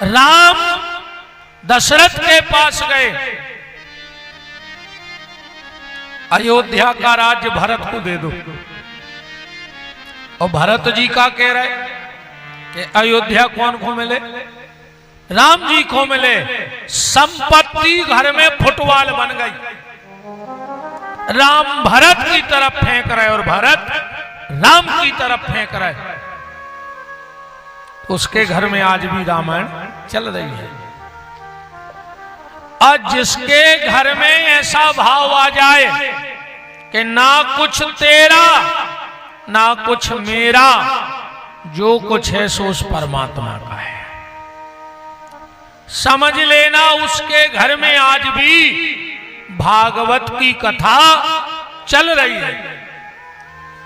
राम दशरथ के पास गए, अयोध्या का राज्य भरत को दे दो। और भरत जी का कह रहे कि अयोध्या कौन को मिले? राम जी को मिले। संपत्ति घर में फुटबॉल बन गई। राम भरत की तरफ फेंक रहे और भरत राम की तरफ फेंक रहे। उसके घर में आज भी रामायण चल रही है। और जिसके घर में ऐसा भाव आ जाए कि ना कुछ तेरा ना कुछ मेरा, जो कुछ है सो उस परमात्मा का है, समझ लेना उसके घर में आज भी भागवत की कथा चल रही है।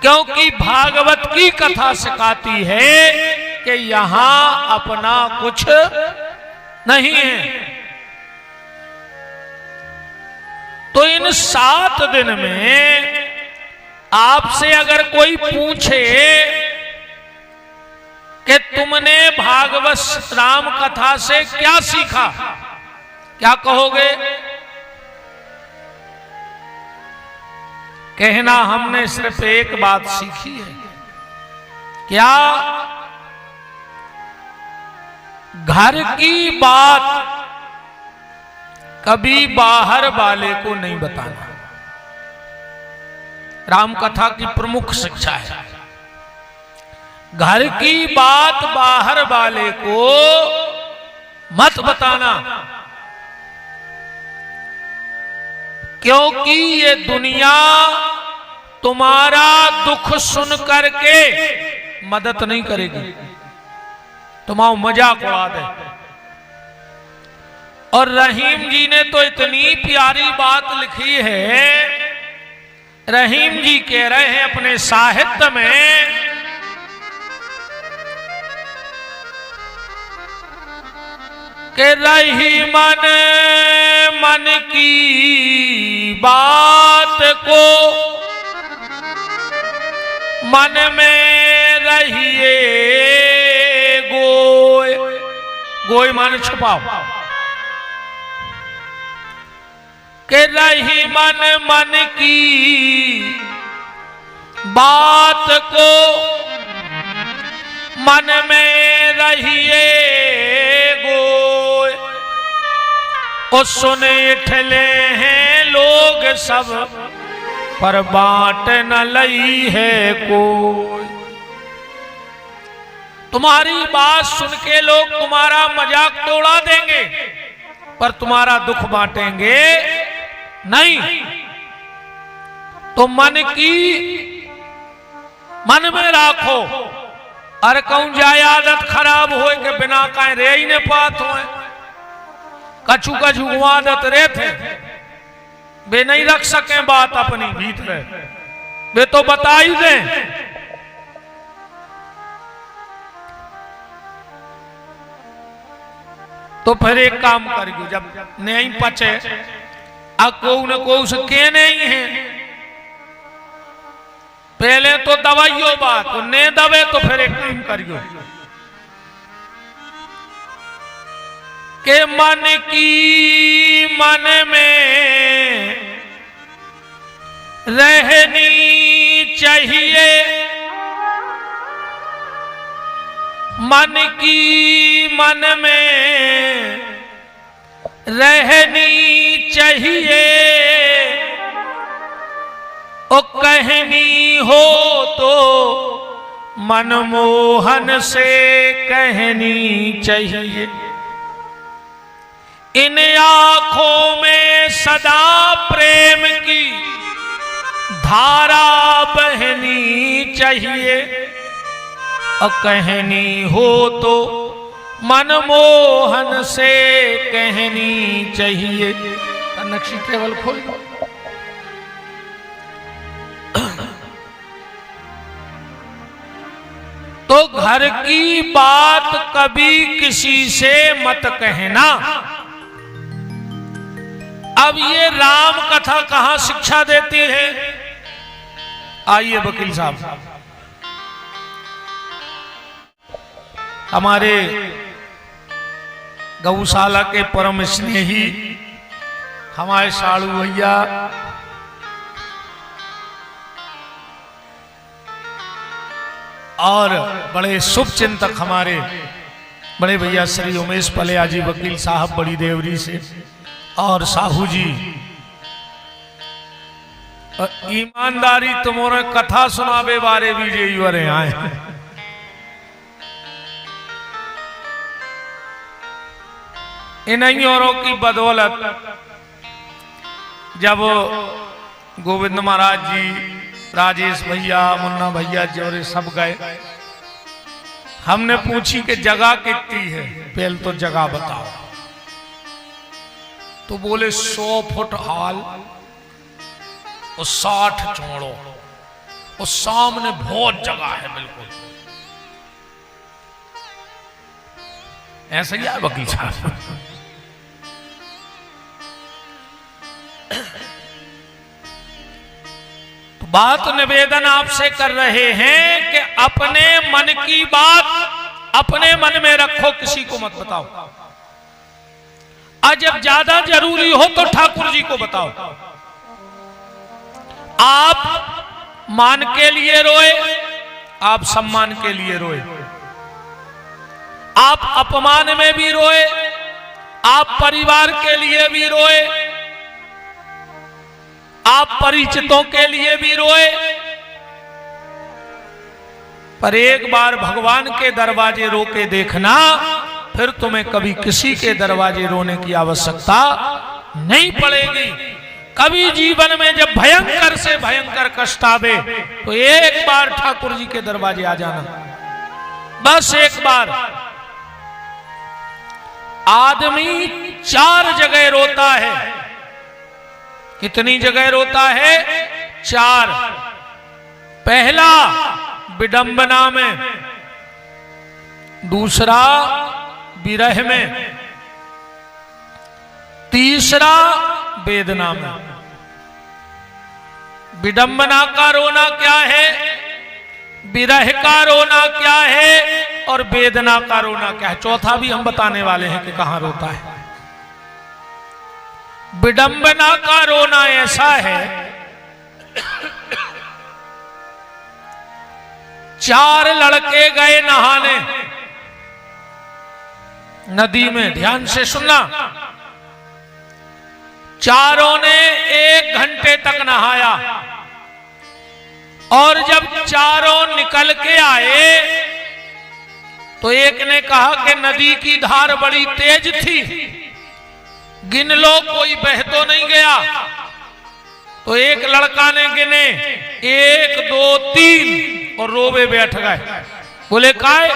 क्योंकि भागवत की कथा सिखाती है कि यहां अपना कुछ नहीं है। तो इन 7 दिन में आपसे अगर कोई पूछे कि तुमने भागवत राम कथा से क्या सीखा, क्या कहोगे? कहना हमने सिर्फ एक बात सीखी है। क्या? घर की बात कभी बाहर वाले को नहीं बताना। राम कथा की प्रमुख शिक्षा है। घर की बात बाहर वाले को मत बताना, क्योंकि ये दुनिया तुम्हारा दुख सुन करके मदद नहीं करेगी, तुम्हारा मजाक उड़ा दे। और रहीम जी ने तो इतनी प्यारी बात लिखी है। रहीम जी कह रहे हैं अपने साहित्य में कि रही मन मन की बात को मन में रहिए गोय। गोय माने छुपाओ। कि रही मन मन की बात को मन में रहिए गोय। और सुने ठले हैं लोग सब पर बांट न लई है कोई। तुम्हारी बात सुन के लोग तुम्हारा मजाक तो उड़ा देंगे, पर तुम्हारा दुख बांटेंगे नहीं। तो मन में राखो। अरे कहूं जाए आदत खराब हो के बिना कहे रे ही ने पात हो। कछु कछु आदत रे थे वे नहीं रख सके बात अपनी भीतर, वे तो बता ही दे। तो फिर एक काम करियो, जब नहीं पचे को न को उसके नहीं है, पहले तो दवाइयो बात ने दबे। तो फिर एक काम करियो के मन की मन में रहनी चाहिए, मन की मन में रहनी चाहिए। ओ कहनी हो तो मनमोहन से कहनी चाहिए। इन आंखों में सदा प्रेम की धारा बहनी चाहिए। और कहनी हो तो मनमोहन से कहनी चाहिए। नक्शी टेबल खोल दो। तो घर की बात कभी किसी से मत कहना। अब ये राम कथा कहां शिक्षा देती है? आइए वकील साहब, हमारे गौशाला के परम स्नेही हमारे साड़ू भैया, और बड़े शुभ चिंतक हमारे बड़े भैया श्री उमेश पलिया जी वकील साहब बड़ी देवरी से, और साहू जी ईमानदारी तुम्हारे कथा सुनावे बारे भी जे आए। इन्हीं औरों की बदौलत जब गोविंद महाराज जी, राजेश भैया, मुन्ना भैया जोरे सब गए, हमने पूछी कि जगह कितनी है, पहले तो जगह बताओ। तो बोले 100 फुट हाल और 60 चौड़ो, और सामने बहुत जगह है बिल्कुल। ऐसा ही है वकील साहब। तो बात निवेदन आपसे कर रहे हैं कि अपने मन की बात अपने मन में रखो, किसी को मत बताओ। और जब ज्यादा जरूरी हो तो ठाकुर जी को बताओ। आप मान के लिए रोए, आप सम्मान के लिए रोए, आप अपमान में भी रोए, आप परिवार के लिए भी रोए, आप परिचितों के लिए भी रोए, पर एक बार भगवान के दरवाजे रो के देखना, फिर तुम्हें कभी किसी के दरवाजे रोने की आवश्यकता नहीं पड़ेगी। कभी जीवन में जब भयंकर से भयंकर कष्ट आवे तो एक बार ठाकुर जी के दरवाजे आ जाना, बस एक बार। आदमी 4 जगह रोता है। कितनी जगह रोता है? 4। पहला विडंबना में, दूसरा विरह में, तीसरा वेदना में। विडंबना का रोना क्या है, विरह का रोना क्या है, और वेदना का रोना क्या है। चौथा भी हम बताने वाले हैं कि कहां रोता है। विडंबना का रोना ऐसा है, 4 लड़के गए नहाने नदी में, ध्यान से सुनना। चारों ने 1 घंटे तक नहाया, और जब चारों निकल के आए तो एक ने कहा कि नदी की धार बड़ी तेज थी, गिन लो कोई बह तो नहीं गया। तो एक लड़का ने गिने 1 2 3 और रोवे बैठ गए। बोले काय?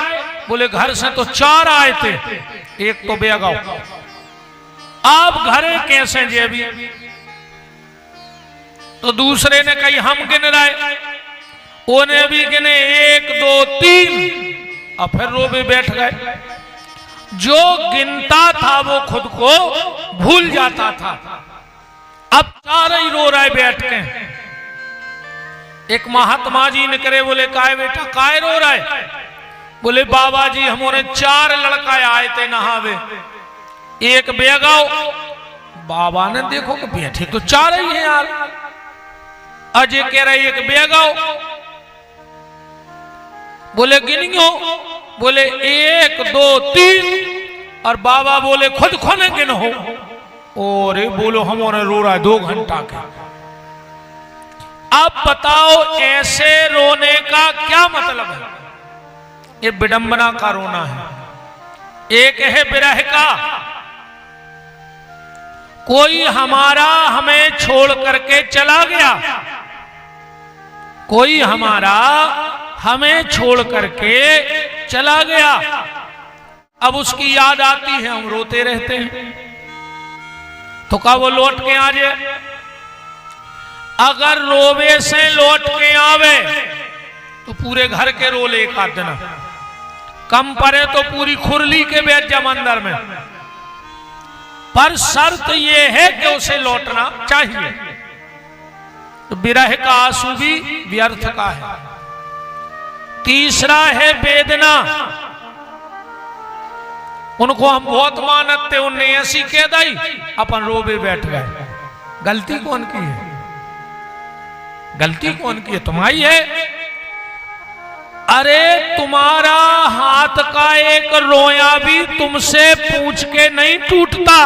बोले घर से तो 4 आए थे, एक तो बेगाओ। आप घरे कैसे जेबी? तो दूसरे ने कही हम गिन रहे, उन्हें भी गिने 1 2 3 और फिर रोवे बैठ गए। जो गिनता था वो खुद को भूल जाता था। अब 4 ही रो रहे बैठ के। एक महात्मा जी निकले, बोले काय बेटा काय रो रहा है? बोले बाबा जी हमारे 4 लड़का आए थे नहावे, एक बेगाओ। बाबा ने देखो कि बैठे तो 4 ही हैं यार। अजय कह रहे एक बेगाओ। बोले गिनियो? बोले 1 2 3 और बाबा बोले खुद खोने गिन हो। और बोलो हमारे रो रहा है 2 घंटा का। अब बताओ ऐसे रोने का क्या मतलब है? ये विडंबना का रोना है। एक है विरह का, कोई हमारा हमें छोड़ करके चला गया, कोई हमारा हमें छोड़ करके चला गया, अब उसकी याद आती है, हम रोते रहते हैं। तो क्या वो लौट के आ जाए? अगर रोवे से लौट के आवे तो पूरे घर के रो ले एक आध दिन, कम पड़े तो पूरी खुरली के बैठ जा मंदिर में। पर शर्त यह है कि उसे लौटना चाहिए। तो विरह का आंसू भी व्यर्थ का है। तीसरा है वेदना। उनको हम बहुत मानते, उनने ऐसी कह दी, अपन रोबे बैठ गए। गलती कौन की है? गलती कौन की है? तुम्हारी है। अरे तुम्हारा हाथ का एक रोया भी तुमसे पूछ के नहीं टूटता।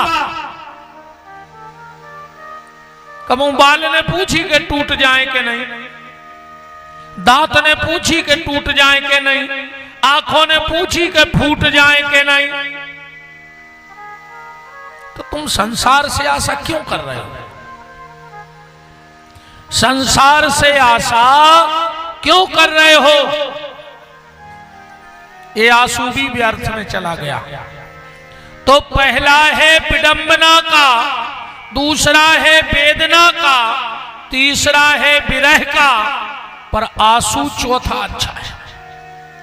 कबू बाल ने पूछी कि टूट जाए कि नहीं, दांत ने पूछी कि टूट जाए कि नहीं, आंखों ने पूछी कि फूट जाए कि नहीं। तो तुम संसार से आशा क्यों कर रहे हो? संसार से आशा क्यों कर रहे हो? ये आंसू भी व्यर्थ में चला गया। तो पहला है विडंबना का, दूसरा है वेदना का, तीसरा है विरह का, पर आंसू चौथा अच्छा है।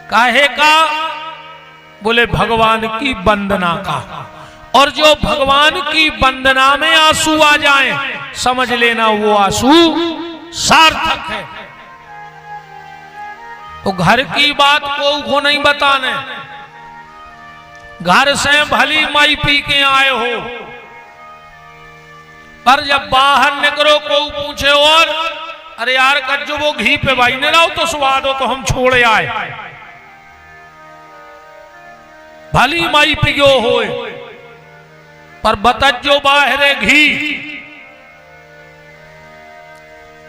काहे का? बोले भगवान की वंदना का। और जो भगवान की वंदना में आंसू आ जाएं, समझ लेना वो आंसू सार्थक है। तो घर की बात को नहीं बताने, घर से भली माई पी के आए हो, पर जब बाहर निकलो को पूछे और अरे यार कज्जो वो घी पे भाई ने लाओ तो स्वाद हो, तो हम छोड़े आए। भली माई पियो होए, पर बतज्जो बाहरे घी।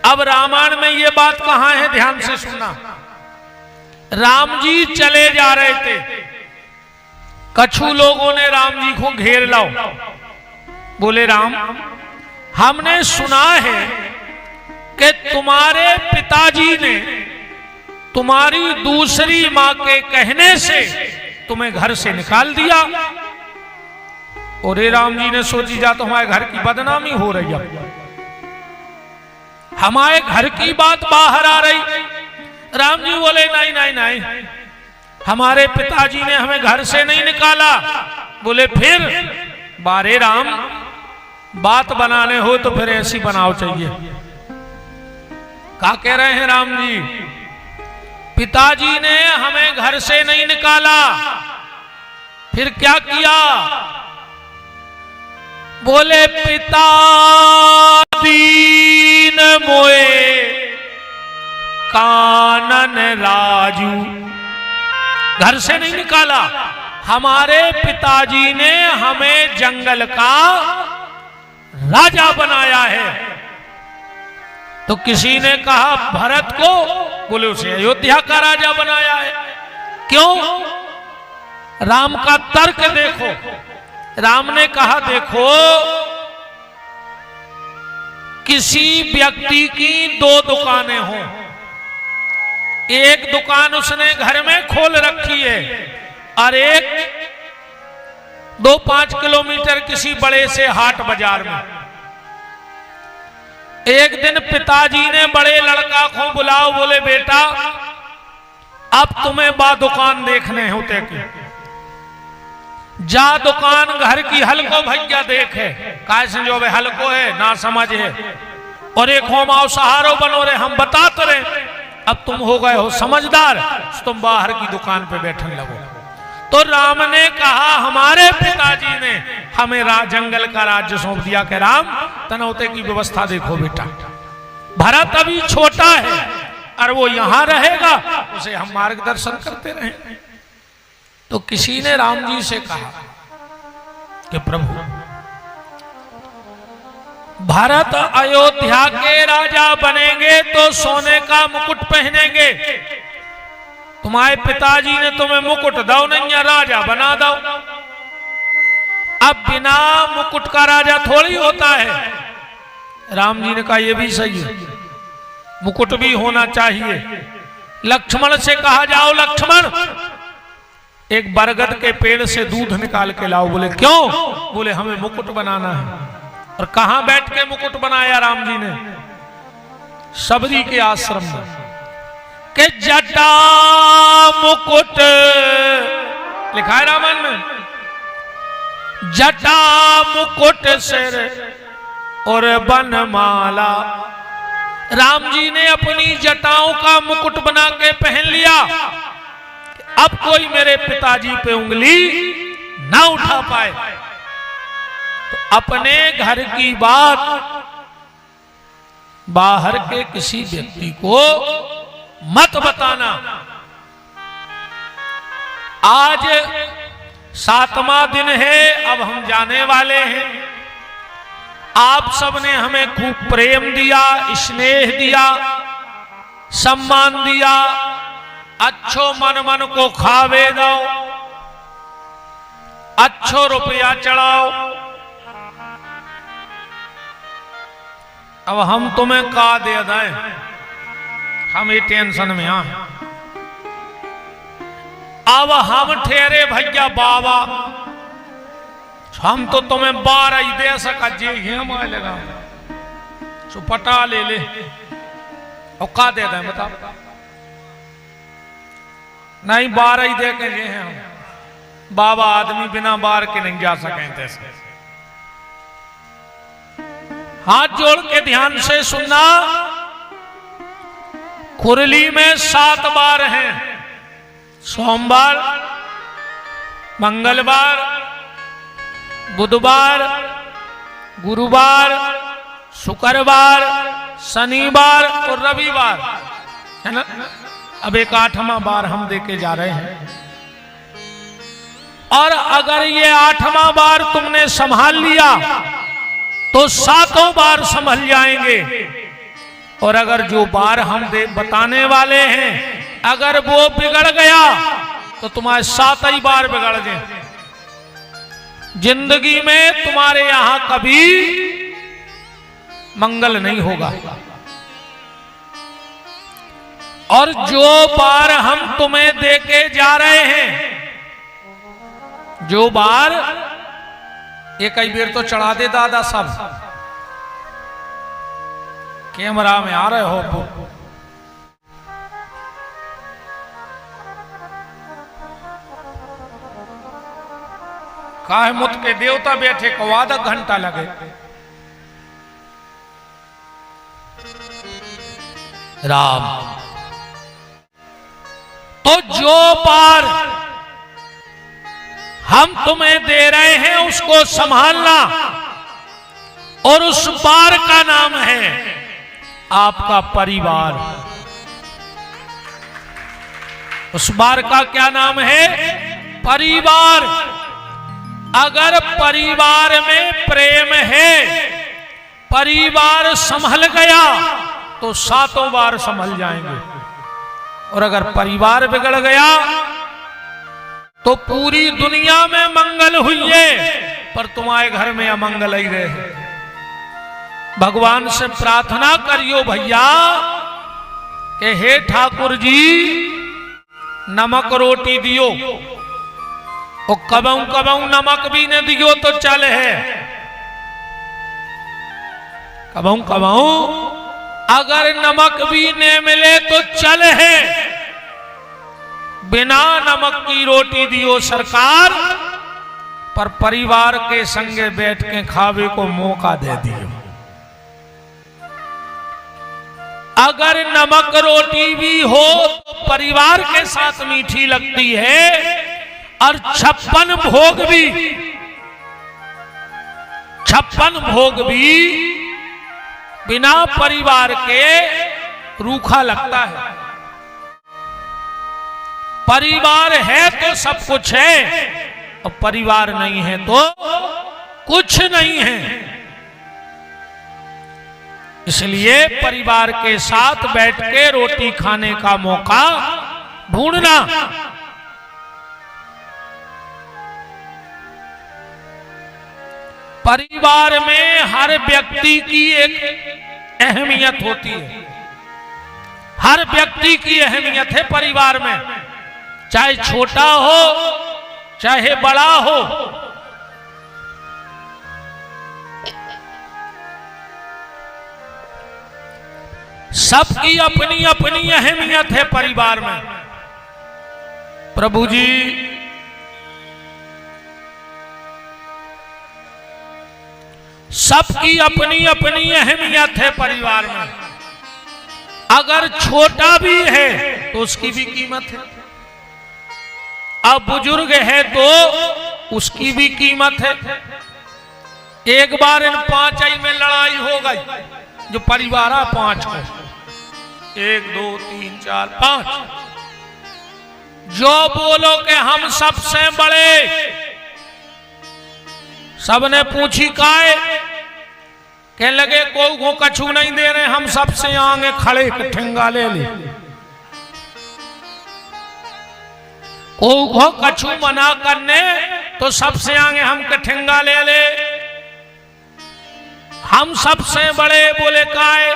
अब रामायण में ये बात कहां है, ध्यान से सुनना। राम जी चले जा रहे थे, कछु लोगों ने राम जी को घेर लाओ। बोले राम, हमने सुना है कि तुम्हारे पिताजी ने तुम्हारी दूसरी मां के कहने से तुम्हें घर से निकाल दिया। और राम जी ने सोची जा तो हमारे घर की बदनामी हो रही है, हमारे घर की बात बाहर आ रही। राम जी बोले नहीं नहीं नहीं, हमारे पिताजी ने हमें घर से नहीं निकाला। बोले फिर? बारे राम, बात बनाने हो तो फिर ऐसी बनाओ चाहिए। क्या कह रहे हैं राम जी? पिताजी ने हमें घर से नहीं निकाला, फिर क्या किया? बोले पिता दीन मोए कानन राजू। घर से नहीं निकाला, हमारे पिताजी ने हमें जंगल का राजा बनाया है। तो किसी ने कहा भरत को, बोले उसे अयोध्या का राजा बनाया है। क्यों? राम का तर्क देखो। राम ने कहा देखो, किसी व्यक्ति की दो दुकानें हों, एक दुकान उसने घर में खोल रखी है और एक 2-5 किलोमीटर किसी बड़े से हाट बाजार में। एक दिन पिताजी ने बड़े लड़का को बुलाओ, बोले बेटा अब तुम्हें बा दुकान देखने होते कि जा दुकान घर की हल्को भैया देखे, कैसे जो हल्को है ना समझ है, और एक हो माओ सहारो बनो रे, हम बताते रहे। अब तुम हो गए हो समझदार, तुम बाहर की दुकान पे बैठने लगो। तो राम ने कहा हमारे पिताजी ने हमें जंगल का राज्य सौंप दिया कि राम तनौते की व्यवस्था देखो बेटा। भरत अभी छोटा है और वो यहां रहेगा, उसे हम मार्गदर्शन करते रहे। तो किसी ने राम जी से कहा कि प्रभु भारत अयोध्या के राजा बनेंगे तो सोने का मुकुट पहनेंगे। तुम्हारे पिताजी ने तुम्हें मुकुट दो नहीं, राजा बना दो। अब बिना मुकुट का राजा थोड़ी होता है। राम जी ने कहा यह भी सही है, मुकुट भी होना चाहिए। लक्ष्मण से कहा जाओ लक्ष्मण एक बरगद के पेड़ से दूध निकाल के लाओ। बोले क्यों? बोले हमें मुकुट बनाना है। और कहां बैठ के मुकुट बनाया राम जी ने? सबरी के आश्रम में। के जटा मुकुट लिखा है रामायण में, जटा मुकुट सिर और बनमाला। राम जी ने अपनी जटाओं का मुकुट बना के पहन लिया। अब कोई मेरे पिताजी पे उंगली ना उठा पाए तो अपने घर की बात बाहर के किसी व्यक्ति को मत बताना। आज 7वां दिन है, अब हम जाने वाले हैं। आप सबने हमें खूब प्रेम दिया, स्नेह दिया, सम्मान दिया, अच्छो मन मन को खावे दो, अच्छो रुपया चढ़ाओ। अब हम तुम्हें का दे दें, हम ये टेंशन में आए। अब हम ठहरे भैया बाबा, हम तो तुम्हें 12 ही दे सका जी लगा चुपटा ले ले और का दे दें बताओ। नहीं 12 ही दे के जे हैं हम बाबा, आदमी बिना 12 के नहीं जा सकें। तैसे हाथ जोड़ के ध्यान से सुनना, कुरली में 7 बार हैं। सोमवार, मंगलवार, बुधवार, गुरुवार, शुक्रवार, शनिवार और रविवार, है ना। अब एक 8वां बार हम देके जा रहे हैं। और अगर ये 8वां बार तुमने संभाल लिया तो 7 बार संभल जाएंगे। और अगर जो बार हम बताने वाले हैं अगर वो बिगड़ गया तो तुम्हारे 7 ही बार बिगड़ जाए। जिंदगी में तुम्हारे यहां कभी मंगल नहीं होगा। और जो बार हम तुम्हें देके जा रहे हैं, जो बार एक कई बेर तो चढ़ा दे दादा सब, कैमरा में आ रहे हो। काहे मुत के देवता बैठे को आधा घंटा लगे। राम तो जो बार हम तुम्हें दे रहे हैं उसको संभालना। और उस बार का नाम है आपका परिवार। उस बार का क्या नाम है? परिवार। अगर परिवार में प्रेम है, परिवार संभल गया तो 7 बार संभल जाएंगे। और अगर परिवार बिगड़ गया तो पूरी दुनिया में मंगल हुई है पर तुम्हारे घर में अमंगल ही रहे। भगवान से प्रार्थना करियो भैया कि हे ठाकुर जी नमक रोटी दियो, और कबऊ कबऊ नमक भी न दियो तो चल है। कबऊ कबऊ अगर नमक भी न मिले तो चल है। बिना नमक की रोटी दियो सरकार, पर परिवार के संगे बैठ के खावे को मौका दे दियो। अगर नमक रोटी भी हो तो परिवार के साथ मीठी लगती है, और 56 भोग भी बिना परिवार के रूखा लगता है। परिवार है तो सब कुछ है, और परिवार नहीं है तो कुछ नहीं है। इसलिए परिवार के साथ बैठ के रोटी खाने का मौका ढूंढना। परिवार में हर व्यक्ति की एक अहमियत होती है। हर व्यक्ति की अहमियत है परिवार में, चाहे छोटा हो चाहे बड़ा हो। सबकी अपनी अपनी अहमियत है परिवार में। प्रभु जी सबकी अपनी अपनी अहमियत है परिवार में। अगर छोटा भी है तो उसकी भी कीमत है। अब बुजुर्ग है तो उसकी भी कीमत है। एक बार इन पांचई में लड़ाई हो गई, जो परिवार है पांच है, 1 2 3 4 5, जो बोलो कि हम सबसे बड़े, सबने पूछी काहे, कहने लगे को कछु नहीं दे रहे, हम सबसे आगे खड़े ठेंगा ले ले। को कछु मना करने तो सबसे आगे हम ठेंगा ले ले। हम सबसे बड़े, बोले काहे,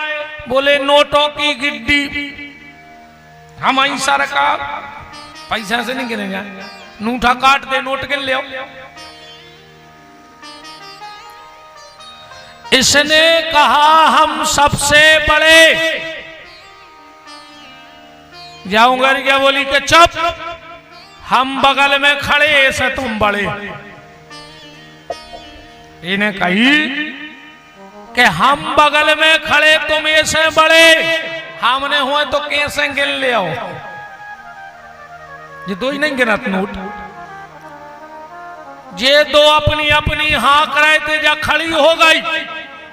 बोले नोटों की गिड्डी, हम ही सरकार, पैसा से नहीं गिनेगा, नूठा काट दे नोट गिन ले। इसने कहा हम सबसे बड़े। जाऊंगा क्या, बोली कि चुप, हम बगल में खड़े ऐसे तुम बड़े। इन्हें कही कि हम बगल में खड़े तुम ऐसे बड़े, हमने हुए तो कैसे गिन ले आओ। ये दो ही नहीं गिनत नोट, ये दो अपनी अपनी हाँक रहे थे, जा खड़ी हो गई।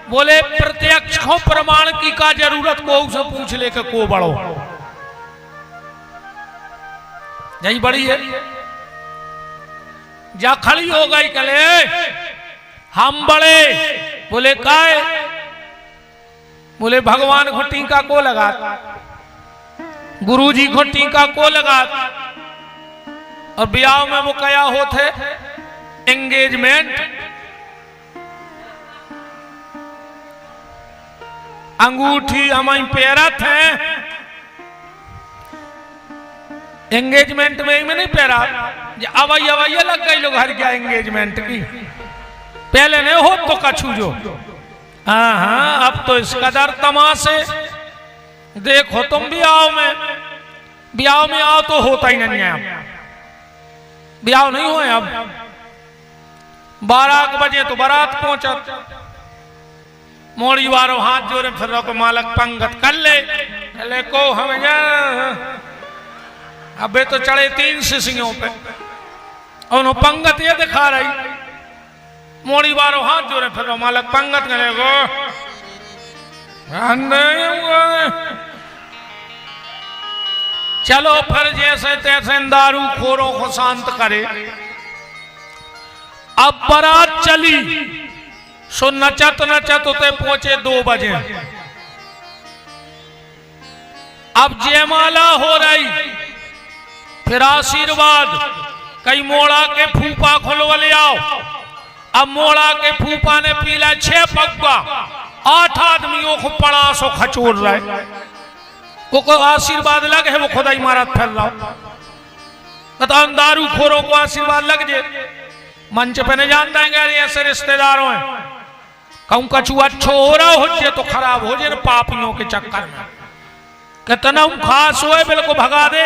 बोले प्रत्यक्ष को प्रमाण की का जरूरत, को उसे पूछ ले के को बड़ो, यही बड़ी है। जा खड़ी हो गई, कले हम बड़े, बोले काहे, बोले भगवान को टीका को लगा, गुरुजी को टीका को लगा। और ब्याह में वो क्या होते, एंगेजमेंट, अंगूठी हमारी पैरत है, एंगेजमेंट में ही में नहीं पैरा, अवैया अवैया लग गई लोग हर क्या एंगेजमेंट की, पहले नहीं हो तो कछू जो। हाँ हाँ, अब तो इस कदर तमाशे देखो तुम ब्याह में आओ तो होता ही नहीं है। अब ब्याह नहीं हुए, अब 12 बजे तो बारात पहुंचत, मोड़ी वारो हाथ जोड़े, फिर को मालक पंगत कर ले को हम अबे तो चढ़े 3 शिशियों पे, और पंगत ये दिखा रही, मोड़ी बारो हाथ जोड़े, फिर मालक पंगत करे गो। चलो फिर जैसे तैसे दारू खोरों को शांत करे। अब बारात चली, सो नचत नचत उते पहुंचे 2 बजे। अब जयमाला हो रही, फिर आशीर्वाद, कई मोड़ा के फूफा खुलवा ले आओ। अब मोड़ा के फूफा ने पीला 6 पग्गा, 8 आदमियों को पड़ा सो खचोर रहे, को आशीर्वाद लग है, वो खुदाई मारा फैल रहा, बता दारू खोरों को आशीर्वाद लग जे। मंच पे नहीं जान देंगे ऐसे रिश्तेदारों हैं, कहूं कछु अच्छो हो रहा हो जे तो खराब हो जे न पापियों के चक्कर में, कितना खास हुए बिल्कुल भगा दे।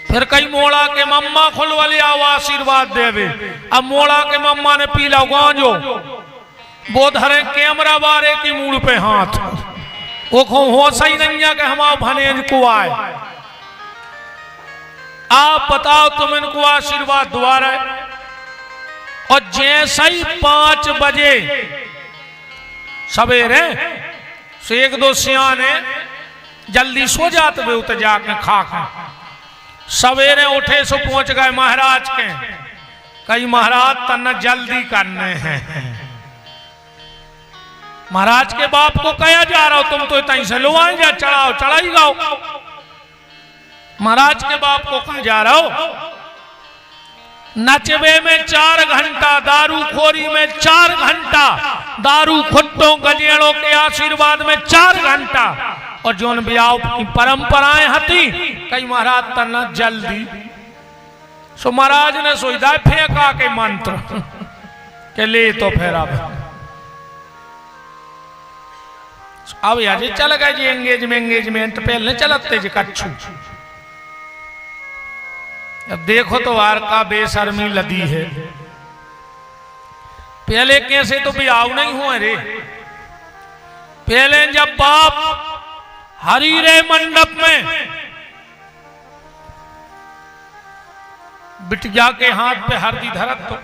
फिर कई मोड़ा के मम्मा खुलवा ले आओ आशीर्वाद देवे। अब मोड़ा के मम्मा ने पीला गांजो, वो धरे कैमरा बारे की मूड पे हाथ, वो हो सही नहीं है कि हमारा भनेज को आए। आप बताओ तुम इनको आशीर्वाद दुआ रहे, और जैसे ही 5 बजे सवेरे से 1-2 सियाने जल्दी सो जाते हुए उतर जाके खा सवेरे उठे सो पहुंच गए महाराज के। कई महाराज तन्ना जल्दी करने हैं, महाराज के बाप को कहा जा रहा हो, तुम तो इतना से लो आए जा, चढ़ाओ चढ़ाई गाओ। महाराज के बाप को कहा जा रहा हो, नचबे में 4 घंटा, दारू खोरी में 4 घंटा, दारू खुट्टों गजेड़ों के आशीर्वाद में 4 घंटा, और जोन ब्याह की परंपराएं हती कई महाराज तना जल्दी। सो महाराज ने सोईदा फेंका के मंत्र के ले, तो फिर अब यार चल गए जी एंगेजमेंट पहले चलते जी कच्छू। अब देखो तो वार का बेशर्मी लदी है, पहले कैसे तो ब्याह नहीं हुए रे। पहले जब बाप हरीरे मंडप में बिटिया के हाथ पे हरदी धरत तो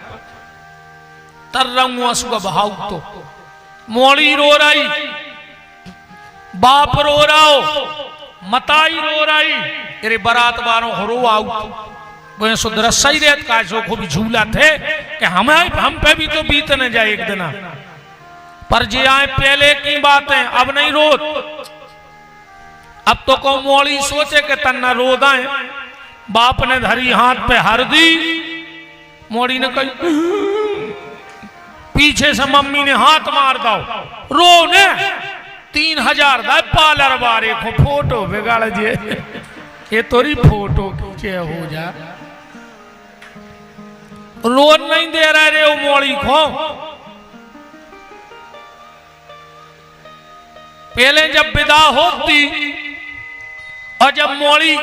तर रंग असुगा बहाउ तो मोड़ी रो रही, बाप रो रहा हो, मताई रो रही, तेरे बारात बारों रो आउ वो सुधर सही रहत का जो को भी झूला थे कि हम पे भी तो बीत न जाए एक दिन, पर जे आए पहले की बातें अब नहीं रोत। अब तो को मोड़ी सोचे कि तन्ना रो दाए, बाप ने धरी हाथ पे हरदी, मोड़ी ने कही पीछे से मम्मी ने हाथ मार दो रो ने 3000 दा पार्लर बारे को फोटो बिगाड़ जे ये तोरी फोटो खींचे हो जा रोन नहीं दे रहे रे वो मोड़ी को। पहले जब विदा होती और जब मोड़ी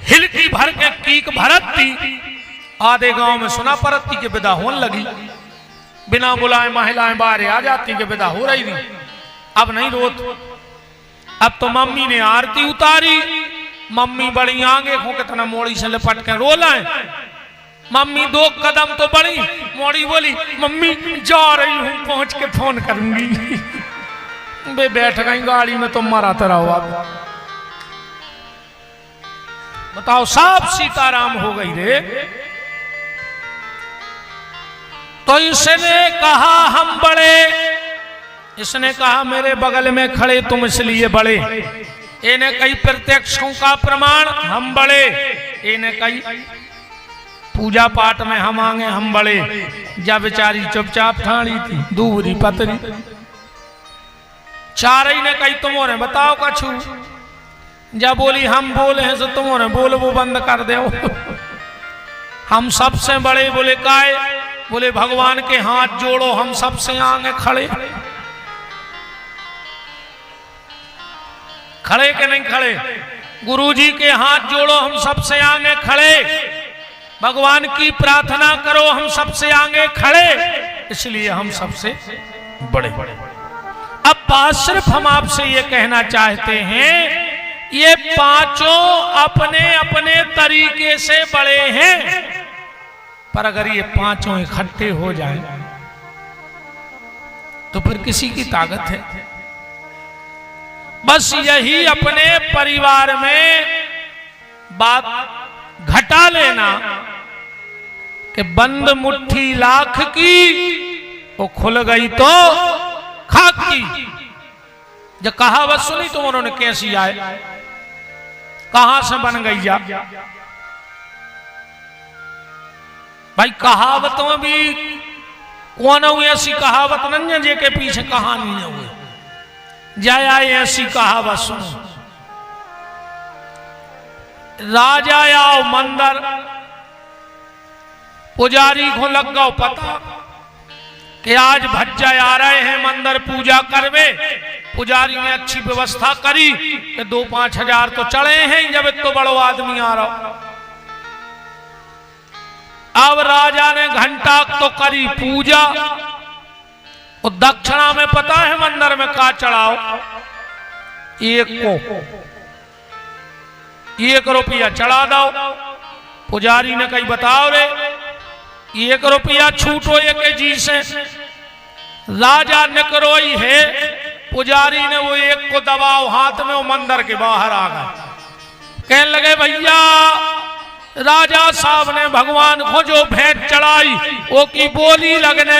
हिलकी भर के कीक भरती आधे गांव में सुना पड़ती कि विदा होने लगी, बिना बुलाए महिलाएं बाहर आ जाती कि विदा हो रही थी। अब नहीं रोत, अब तो मम्मी ने आरती उतारी, मम्मी बड़ी आगे हो कितना मोड़ी से लिपट के रो लाए। मम्मी 2 कदम तो बढ़ी, मोड़ी बोली मम्मी जा रही हूं पहुंच के फोन करूंगी। वे बैठ गई गाड़ी में तो मराता रहो। अब बताओ साफ सीताराम हो गई रे। तो इसने कहा हम बड़े, इसने कहा मेरे बगल में खड़े तुम इसलिए बड़े, इन्हें कई प्रत्यक्षों का प्रमाण हम बड़े, इन्हें कई पूजा पाठ में हम आगे हम बड़े। जब बेचारी चुपचाप ठाणी थी दूरी पतरी, चारे ने कही तुम्हारे बताओ कछु, जब बोली हम बोले हैं तो तुम्हारे बोल वो बंद कर दो। हम सबसे बड़े, बोले काय, बोले भगवान के हाथ जोड़ो हम सबसे आगे खड़े। खड़े के नहीं खड़े, गुरुजी के हाथ जोड़ो हम सबसे आगे खड़े, भगवान की प्रार्थना करो हम सबसे आगे खड़े, इसलिए हम सबसे बड़े। अब बात सिर्फ हम आपसे ये कहना चाहते हैं, ये पांचों अपने अपने तरीके से बड़े हैं, पर अगर ये पांचों इकट्ठे हो जाएं तो फिर किसी की ताकत है। बस यही अपने परिवार में बात घटा लेना कि बंद मुट्ठी लाख की वो खुल गई तो खाक की। जब कहावत सुनी तो उन्होंने कैसी आए, कहां से बन गई जा भाई। कहावतों भी कौन हुई ऐसी कहावत नहीं है जे के पीछे कहानी न हुई जाया। ऐसी कहावत सुनो, राजा आओ मंदिर, पुजारी को लग गो पता कि आज भज्जा आ रहे हैं मंदिर पूजा करवे। पुजारी ने अच्छी व्यवस्था करी कि 2-5 हजार तो चढ़े हैं जब इतना बड़ो आदमी आ रहा। अब राजा ने घंटा तो करी पूजा, और दक्षिणा में पता है मंदिर में का चढ़ाओ, 1 रुपया चढ़ा दो। पुजारी ने कही बताओ रे 1 रुपया छूटो एक जी से। राजा निकरोई है, पुजारी ने वो 1 को दबाओ हाथ में, वो मंदिर के बाहर आ गए। कहने लगे भैया राजा साहब ने भगवान को जो भेंट चढ़ाई वो की बोली लगने।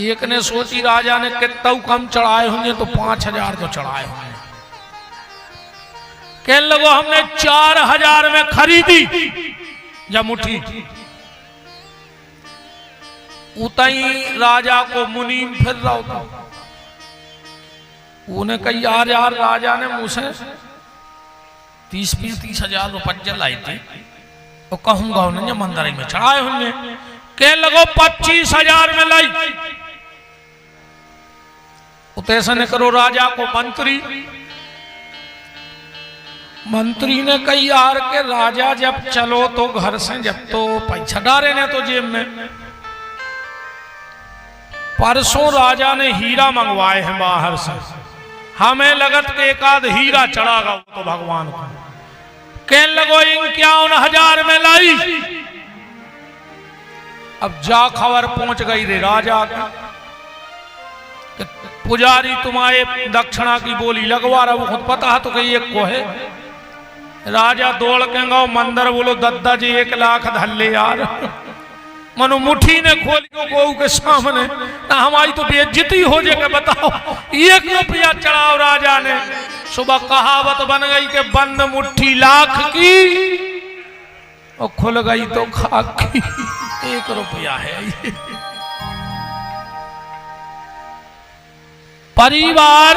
एक ने सोची राजा ने कितना कम चढ़ाए होंगे, तो 5000 तो चढ़ाए होंगे। कहने लगो हमने 4000 में खरीदी। जब मुठी उतई राजा को मुनीम फिर रहा था। उन्हें कही यार राजा ने मुझसे 30-35 हजार रुपये लाई थी, तो कहूंगा उन्हें मंदिर में चढ़ाए होंगे। कह लगो 25,000 में लाई। उतैसे ने करो राजा को मंत्री ने कही यार के राजा जब चलो तो घर से, जब तो पैसा डाले ने तो जेब में। परसों राजा ने हीरा मंगवाए हैं बाहर से, हमें लगत के 1 आध हीरा चढ़ागा तो भगवान को। कहने लगो 51,000 में लाई। अब जा खबर पहुंच गई रे राजा की, पुजारी तुम्हारे दक्षिणा की बोली लगवा रहा, वो खुद पता है तो कहीं एक को है। राजा दौड़ के गाओ मंदिर, बोलो दद्दा जी 1 लाख धल्ले यार। मनु मुट्ठी ने खोल गौ के सामने, ना हमारी तो बेइज्जती हो जाएगा। बताओ 1 रुपया चढ़ाओ राजा ने। सुबह कहावत बन गई कि बंद मुट्ठी लाख की और खुल गई तो खाक की। 1 रुपया है ये। परिवार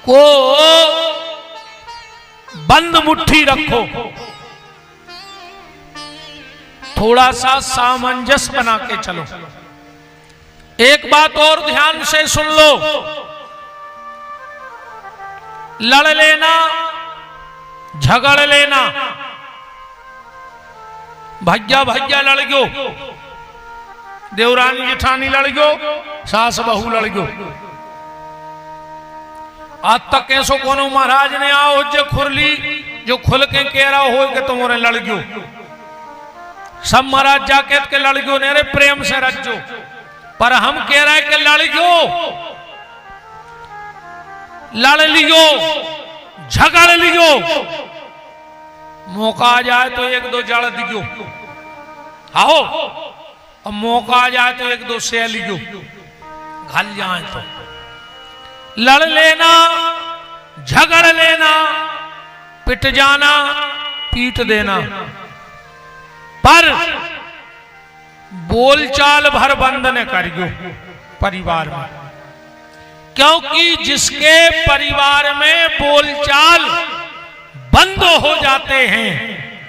को बंद मुट्ठी रखो, थोड़ा सा सामंजस्य बना के चलो। एक बात और ध्यान से सुन लो, लड़ लेना, झगड़ लेना, भैया भैया लड़ गयो, देवरानी जेठानी लड़ गयो, सास बहू लड़ गयो। आज तक कैसो कोनो महाराज ने आओ जो खुरली जो खुल के कह रहा हो कि तुम लड़ गयो। सब महाराज जाके के लड़ गयो ने, प्रेम से रजो, पर हम कह रहे हैं कि लड़ गयो, लड़ लियो, झगड़ लियो, मौका आ जाए तो 1-2 जड़ दियो, आओ, और मौका आ जाए तो 1-2 से लियो, घल जाए तो लड़ लेना, झगड़ लेना, पिट जाना, पीट देना, पर बोलचाल भर बंद न करियो परिवार में। क्योंकि जिसके परिवार में बोलचाल बंद हो जाते हैं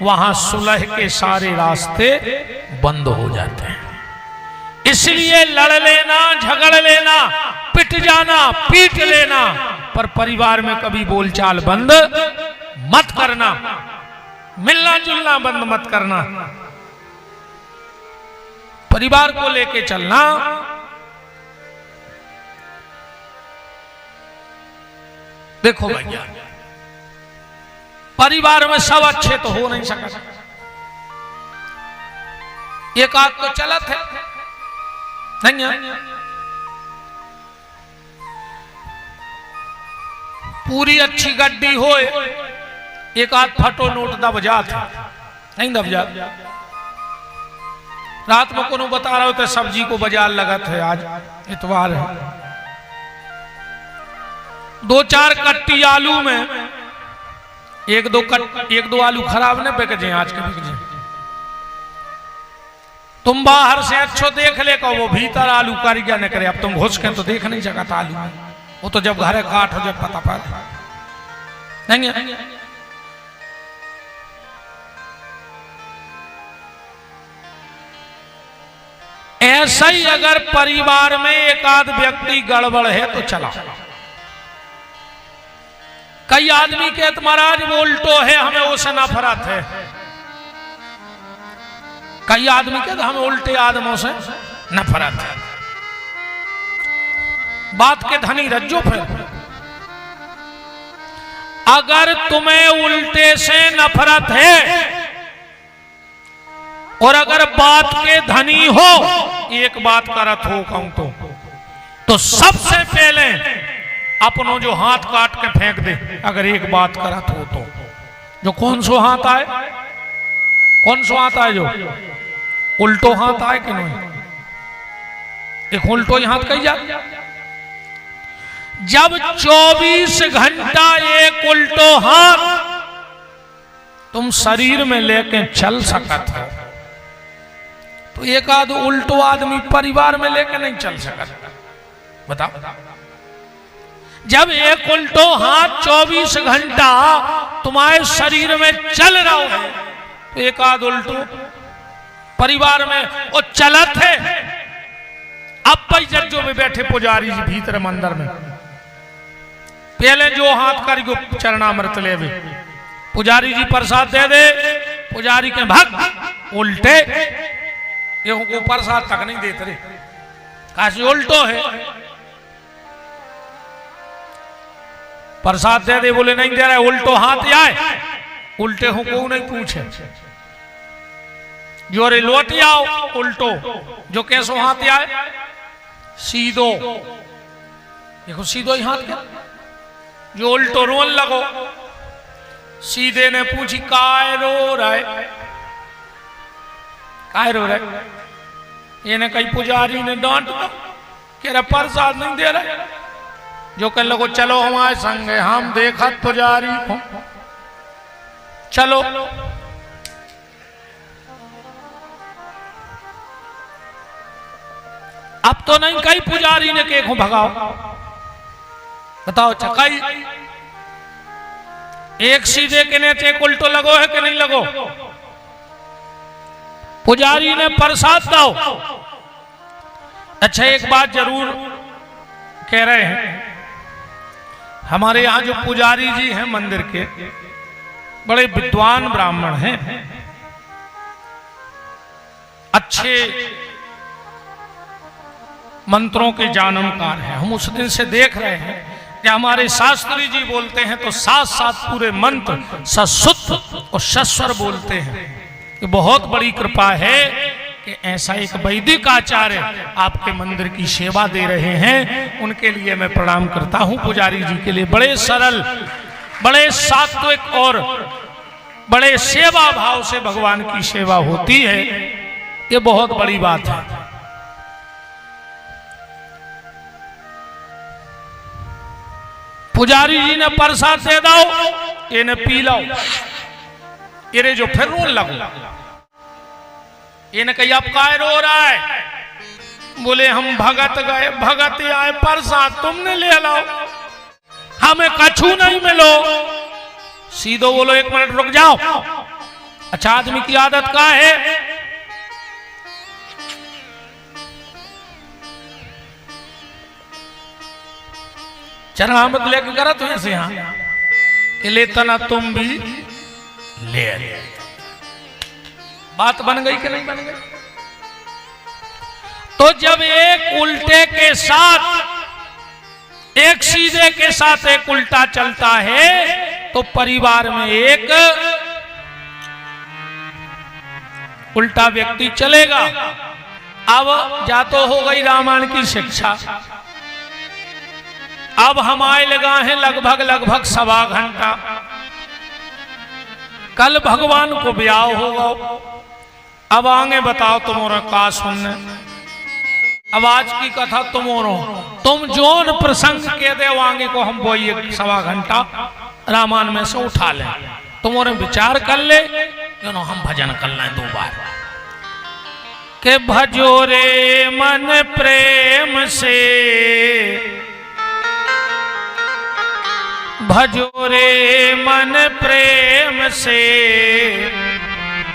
वहां सुलह के सारे रास्ते बंद हो जाते हैं। इसलिए लड़ लेना, झगड़ लेना, पिट जाना, पीट लेना, पर परिवार में कभी बोलचाल बंद मत करना, मिलना जुलना बंद मत करना, परिवार को लेके चलना। देखो भैया, परिवार में सब अच्छे तो हो नहीं सकते, एक आध तो चलत है नहीं है। पूरी अच्छी गड्डी हो, एक आध फटो नोट दब जात नहीं, दब जात। रात में कोनो बता रहा हो तो सब्जी को बाजार लगत है, आज इतवार है, 2-4 कट्टी आलू में 1-2 आलू खराब न बिक जाए, आज के बिक जाए। तुम बाहर से अच्छो देख ले को वो भीतर आलू कारीगर न करे। अब तुम घुस के तो देख नहीं सकता आलू, वो तो जब घरे काट हो जब पता पड़ नहीं है। ऐसा ही अगर परिवार में एक आध व्यक्ति गड़बड़ है तो चला। कई आदमी कहते महाराज वो उल्टो है, हमें उससे नफरत है। कई आदमी कहते हमें उल्टे आदमों से नफरत है। बात के धनी रज्जो फिर, अगर तुम्हें उल्टे से नफरत है और अगर बात के धनी हो, एक बात करत हो कहूं तो सबसे पहले अपनों जो हाथ काट के फेंक दे। अगर एक बात करत हो तो जो कौन सो हाथ आए, कौन सो हाथ आए, जो उल्टो हाथ आए कि नहीं, एक उल्टो ही हाथ कही जा। जब 24 घंटा एक उल्टो हाथ तुम शरीर में लेके चल सकत हो तो एक आध उल्टो आदमी परिवार में लेके नहीं चल सकता। बताओ, जब एक उल्टो हाथ 24 घंटा तुम्हारे शरीर में चल रहा है तो एक आध उल्टो परिवार में वो चलत है। अब भाई जज्जो में बैठे पुजारी जी भीतर मंदिर में, पहले जो हाथ करियो चरणामृत ले, पुजारी जी प्रसाद दे दे, पुजारी के भक्त उल्टे ये को प्रसाद तक नहीं देते रे, काशी उल्टो है। प्रसाद दे दे, बोले नहीं दे रहा है, उल्टो हाथ आए, उल्टे हो को नहीं पूछे, जो रे लौट आओ उल्टो, जो कैसो हाथ आए सीधो, देखो सीधो ही हाथ क्या, जो उल्टो रोन लगो। सीधे ने पूछी काय रो रहे, काय रो रहे, ये ने कई पुजारी ने डांट दो कह रहा प्रसाद नहीं दे रहे, जो कह लगो चलो हमारे संग, हम देखा पुजारी को, चलो। अब तो नहीं कई पुजारी ने के को भगाओ, बताओ चकाई एक सीधे के नीचे एक उल्टो लगो है कि नहीं लगो। पुजारी ने प्रसाद दो। अच्छा एक बात जरूर कह रहे हैं, हमारे यहाँ जो पुजारी जी हैं मंदिर के, बड़े विद्वान ब्राह्मण हैं, अच्छे मंत्रों के जानकार हैं। हम उस दिन से देख रहे हैं कि हमारे शास्त्री जी बोलते हैं तो साथ साथ पूरे मंत्र सशुद्ध और सस्वर बोलते हैं। ये बहुत बड़ी कृपा है कि ऐसा एक वैदिक आचार्य आपके मंदिर की सेवा दे रहे हैं। उनके लिए मैं प्रणाम करता हूं। पुजारी जी के लिए बड़े सरल, बड़े सात्विक और बड़े सेवा भाव से भगवान की सेवा होती है, ये बहुत बड़ी बात है। पुजारी जी ने प्रसाद दे दो, इन्हें पी लो, इन्हें जो फिर रोन लगो, इन्हें कही अब काय रो रहा है, बोले हम भगत गए, भगत आए, प्रसाद तुमने ले लो, हमें कछु नहीं मिलो। सीधो बोलो एक मिनट रुक जाओ। अच्छा आदमी की आदत का है, चरणामत लेके करा तो ऐसे यहां कि लेता ना तुम भी ले। बात बन गई कि नहीं बन गई? तो जब एक उल्टे के साथ, एक सीधे के साथ एक उल्टा चलता है तो परिवार में एक उल्टा व्यक्ति चलेगा। अब जा तो हो गई रामायण की शिक्षा, अब हम आए लगा हैं लगभग 1.25 घंटा। कल भगवान को ब्याह होगा, अब आगे बताओ तुम्हारा का सुनने। अब आज की कथा तुम जोन प्रसंग के दे आगे को हम वो 1.25 घंटा रामायण में से उठा ले, तुम्हारे विचार कर ले, हम भजन कर लें 2 बार के भजो रे मन प्रेम से, भजो रे मन प्रेम से,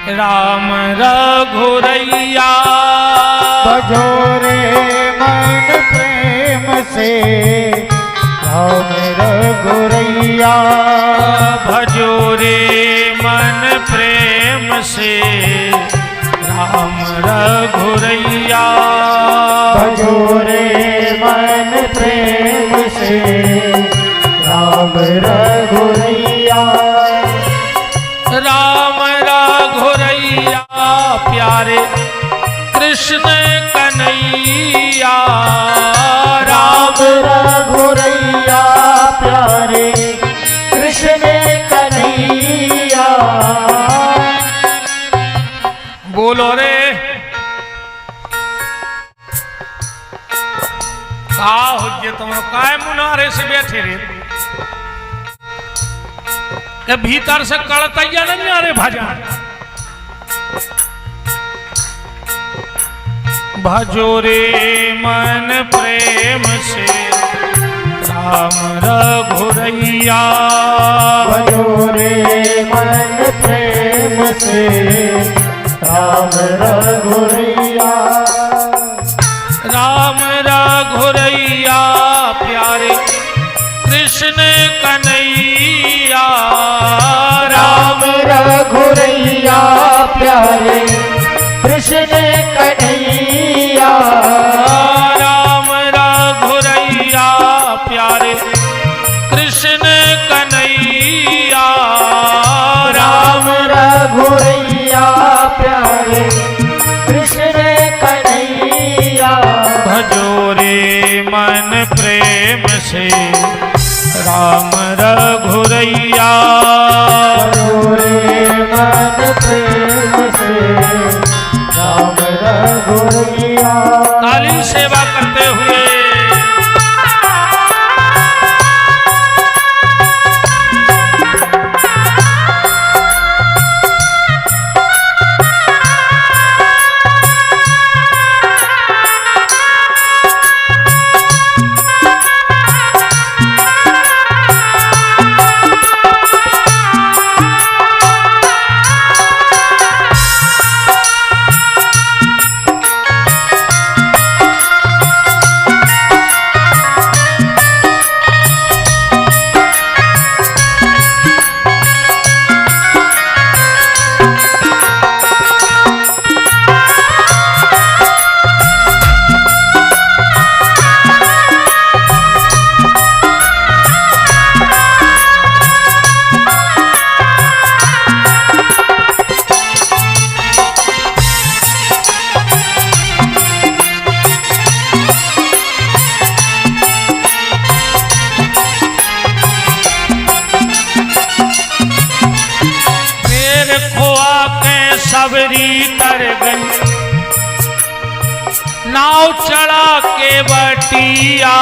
राम रघुरैया। भजो रे मन प्रेम से, राम रघुरैया। भजो रे मन प्रेम से, राम रघुरैया। भजो रे मन प्रेम से, राम रघुरैया। राम रघुरैया प्यारे कृष्ण कन्हैया। राम रघुरैया प्यारे कृष्ण कन्हैया। बोलो रे का हो तुम काय मुनारे से बैठे रे, के भीतर से कड़तैया नहीं आ रे भजन। भजो रे मन प्रेम से, राम रघुरैया। भजो रे मन प्रेम से, राम रघुरैया। राम रघुरैया प्यारे कृष्ण कन्हैया। राम रघुरैया प्यारे कृष्ण कन्हैया। राम रघुरैया प्यारे कृष्ण रघुरैया प्यारे कृष्ण कन्हैया। भजो रे मन प्रेम से राम रघुरैया। भजो रे मन प्रेम से राम रघुरैया। काली सेवा करते हुए सबरी कर गई नाव चढ़ा के बटिया।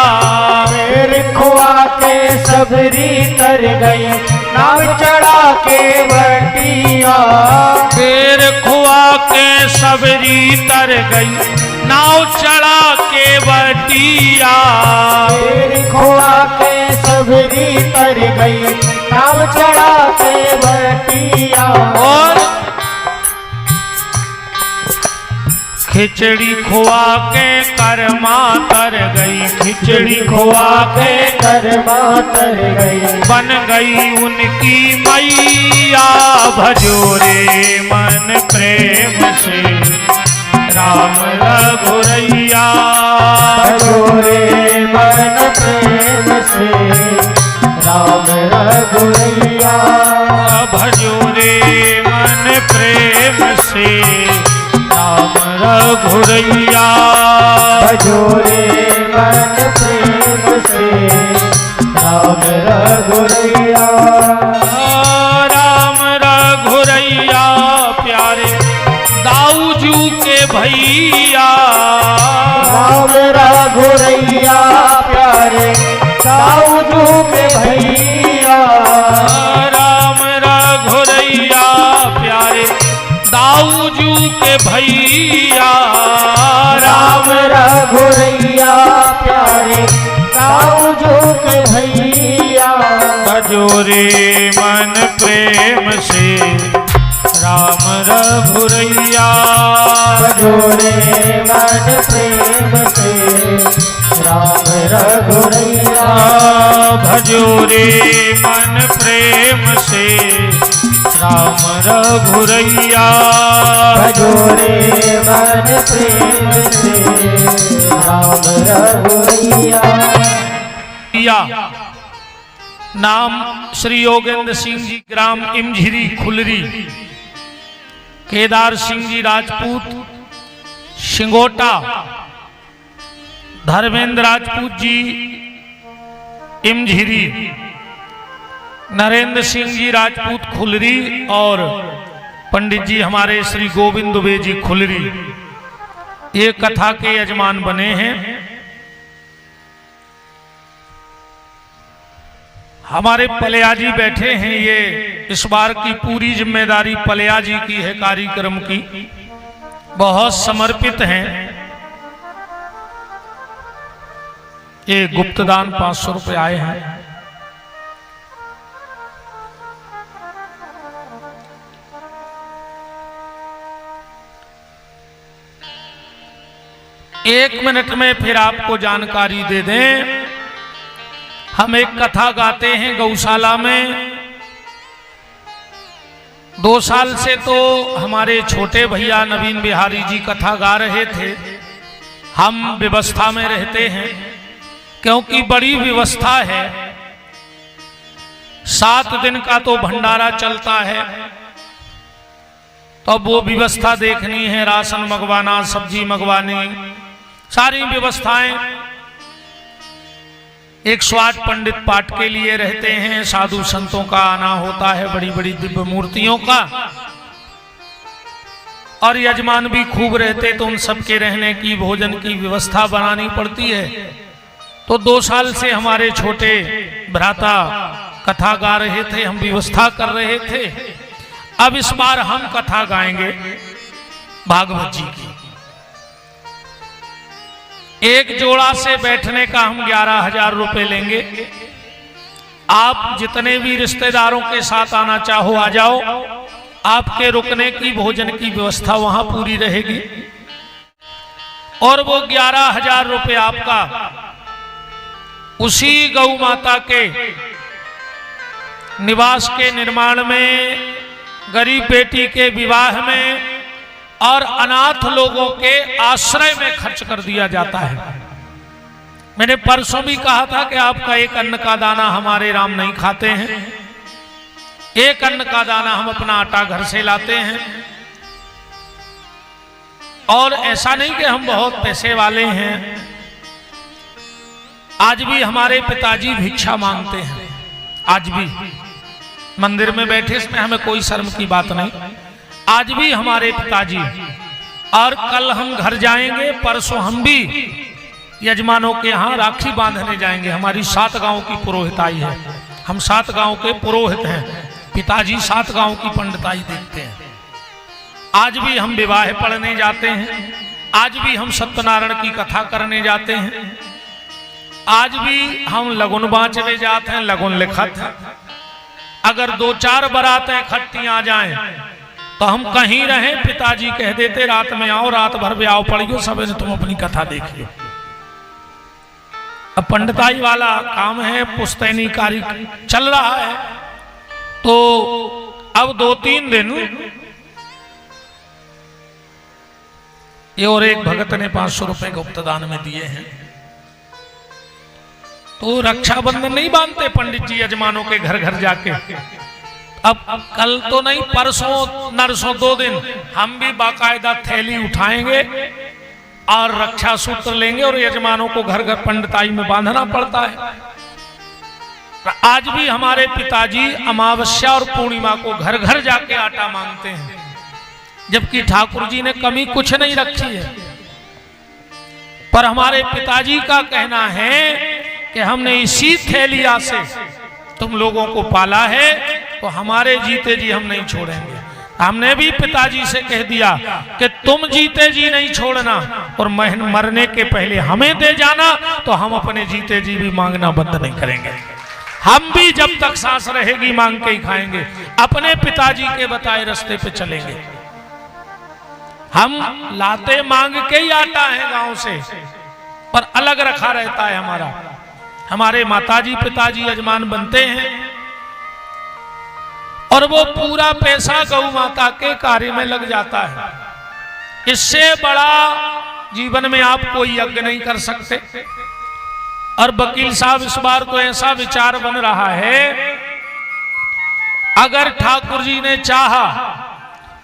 मेरे खुआ के सबरी कर गई नाव चढ़ा के बटिया। फिर खुआ के सबरी तर गई नाव चढ़ा के बटिया। मेरे खुआ के सबरी तर गई नाव चढ़ा के बटिया। और खिचड़ी खुआ के कर्मा तर गई। खिचड़ी खुआ के कर्मा तर गई बन गई उनकी मैया। भजो रे मन प्रेम से राम रघुरैया। भजो रे मन प्रेम से राम रघुरैया। भजो रे मन प्रेम से राम रघुरैया। भजो रे मन प्रेम से राम रघुरैया। राम रघुरैया प्यारे दाऊजू के भैया। राम रघुरैया प्यारे दाऊजू के भैया। राम रघुरैया प्यारे दाऊजू के भैया। राम रघुरैया प्यारे दाऊजू के भैया। भजो रे मन प्रेम से राम रघुरैया। भजो रे मन प्रेम से राम रघुरैया। भजो रे मन प्रेम से राम रघुरैया। भजो रे मन प्रेम से राम रघुरैया। नाम श्री योगेंद्र सिंह जी, ग्राम इमझिरी खुलरी। केदार सिंह जी राजपूत सिंगोटा। धर्मेंद्र राजपूत जी इमझिरी। नरेंद्र सिंह जी राजपूत खुलरी और पंडित जी हमारे श्री गोविंद दुबे जी खुलरी ये कथा के यजमान बने हैं। हमारे पलिया जी बैठे हैं। ये इस बार की पूरी जिम्मेदारी पलिया जी की है, कार्यक्रम की बहुत समर्पित हैं। ये गुप्तदान 500 रुपए आए हैं। एक मिनट में फिर आपको जानकारी दे दें। हम एक कथा गाते हैं गौशाला में। 2 साल से तो हमारे छोटे भैया नवीन बिहारी जी कथा गा रहे थे। हम व्यवस्था में रहते हैं क्योंकि बड़ी व्यवस्था है। 7 दिन का तो भंडारा चलता है। तो अब वो व्यवस्था देखनी है, राशन मंगवाना, सब्जी मंगवानी, सारी व्यवस्थाएं। 108 पंडित पाठ के लिए रहते हैं, साधु संतों का आना होता है, बड़ी बड़ी दिव्य मूर्तियों का, और यजमान भी खूब रहते, तो उन सबके रहने की, भोजन की व्यवस्था बनानी पड़ती है। तो 2 साल से हमारे छोटे भ्राता कथा गा रहे थे, हम व्यवस्था कर रहे थे। अब इस बार हम कथा गाएंगे भागवत जी की। एक जोड़ा से बैठने का हम 11,000 रुपए लेंगे। आप जितने भी रिश्तेदारों के साथ आना चाहो आ जाओ, आपके रुकने की, भोजन की व्यवस्था वहां पूरी रहेगी। और वो 11,000 रुपए आपका उसी गौ माता के निवास के निर्माण में, गरीब बेटी के विवाह में और अनाथ लोगों के आश्रय में खर्च कर दिया जाता है। मैंने परसों भी कहा था कि आपका एक अन्न का दाना हमारे राम नहीं खाते हैं। एक अन्न का दाना हम अपना आटा घर से लाते हैं। और ऐसा नहीं कि हम बहुत पैसे वाले हैं। आज भी हमारे पिताजी भिक्षा मांगते हैं, आज भी मंदिर में बैठे, इसमें हमें कोई शर्म की बात नहीं। आज भी हमारे पिताजी, और कल हम घर जाएंगे, परसों हम भी यजमानों के यहाँ राखी बांधने जाएंगे। हमारी 7 गांव की पुरोहिताई है, हम 7 गांव के पुरोहित हैं। पिताजी 7 गांव की पंडिताई देखते हैं। आज भी हम विवाह पढ़ने जाते हैं, आज भी हम सत्यनारायण की कथा करने जाते हैं, आज भी हम लगुन बाँचने जाते हैं। लगुन लिखा था, अगर 2-4 बारातें इकट्ठी आ जाएं तो हम कहीं रहें, पिताजी कह देते रात में आओ, रात भर भी आओ, पढ़ियो, सवेरे तुम अपनी कथा देखियो। अब पंडिताई वाला काम है, पुश्तैनी कार्य चल रहा है। तो अब 2-3 दिन ये, और एक भगत ने 500 रुपए गुप्तदान में दिए हैं। तो रक्षाबंधन नहीं बांधते पंडित जी यजमानों के घर घर जाके। अब कल तो नहीं, परसों नरसों 2 दिन हम भी बाकायदा थैली उठाएंगे और रक्षा सूत्र लेंगे और यजमानों को घर घर पंडिताई में बांधना पड़ता है। आज भी हमारे पिताजी अमावस्या और पूर्णिमा को घर घर जाके आटा मांगते हैं, जबकि ठाकुर जी ने कमी कुछ नहीं रखी है। पर हमारे पिताजी का कहना है कि हमने इसी थैलिया से तुम लोगों को पाला है, तो हमारे जीते जी हम नहीं छोड़ेंगे। हमने भी पिताजी से कह दिया कि तुम जीते जी नहीं छोड़ना और मरने के पहले हमें दे जाना, तो हम अपने जीते जी भी मांगना बंद नहीं करेंगे। हम भी जब तक सांस रहेगी मांग के ही खाएंगे, अपने पिताजी के बताए रास्ते पे चलेंगे। हम लाते मांग के ही आटा है गांव से, पर अलग रखा रहता है हमारा। हमारे माताजी पिताजी यजमान बनते हैं और वो पूरा पैसा गौ माता के कार्य में लग जाता है। इससे बड़ा जीवन में आप कोई यज्ञ नहीं कर सकते। और वकील साहब, इस बार तो ऐसा विचार बन रहा है, अगर ठाकुर जी ने चाहा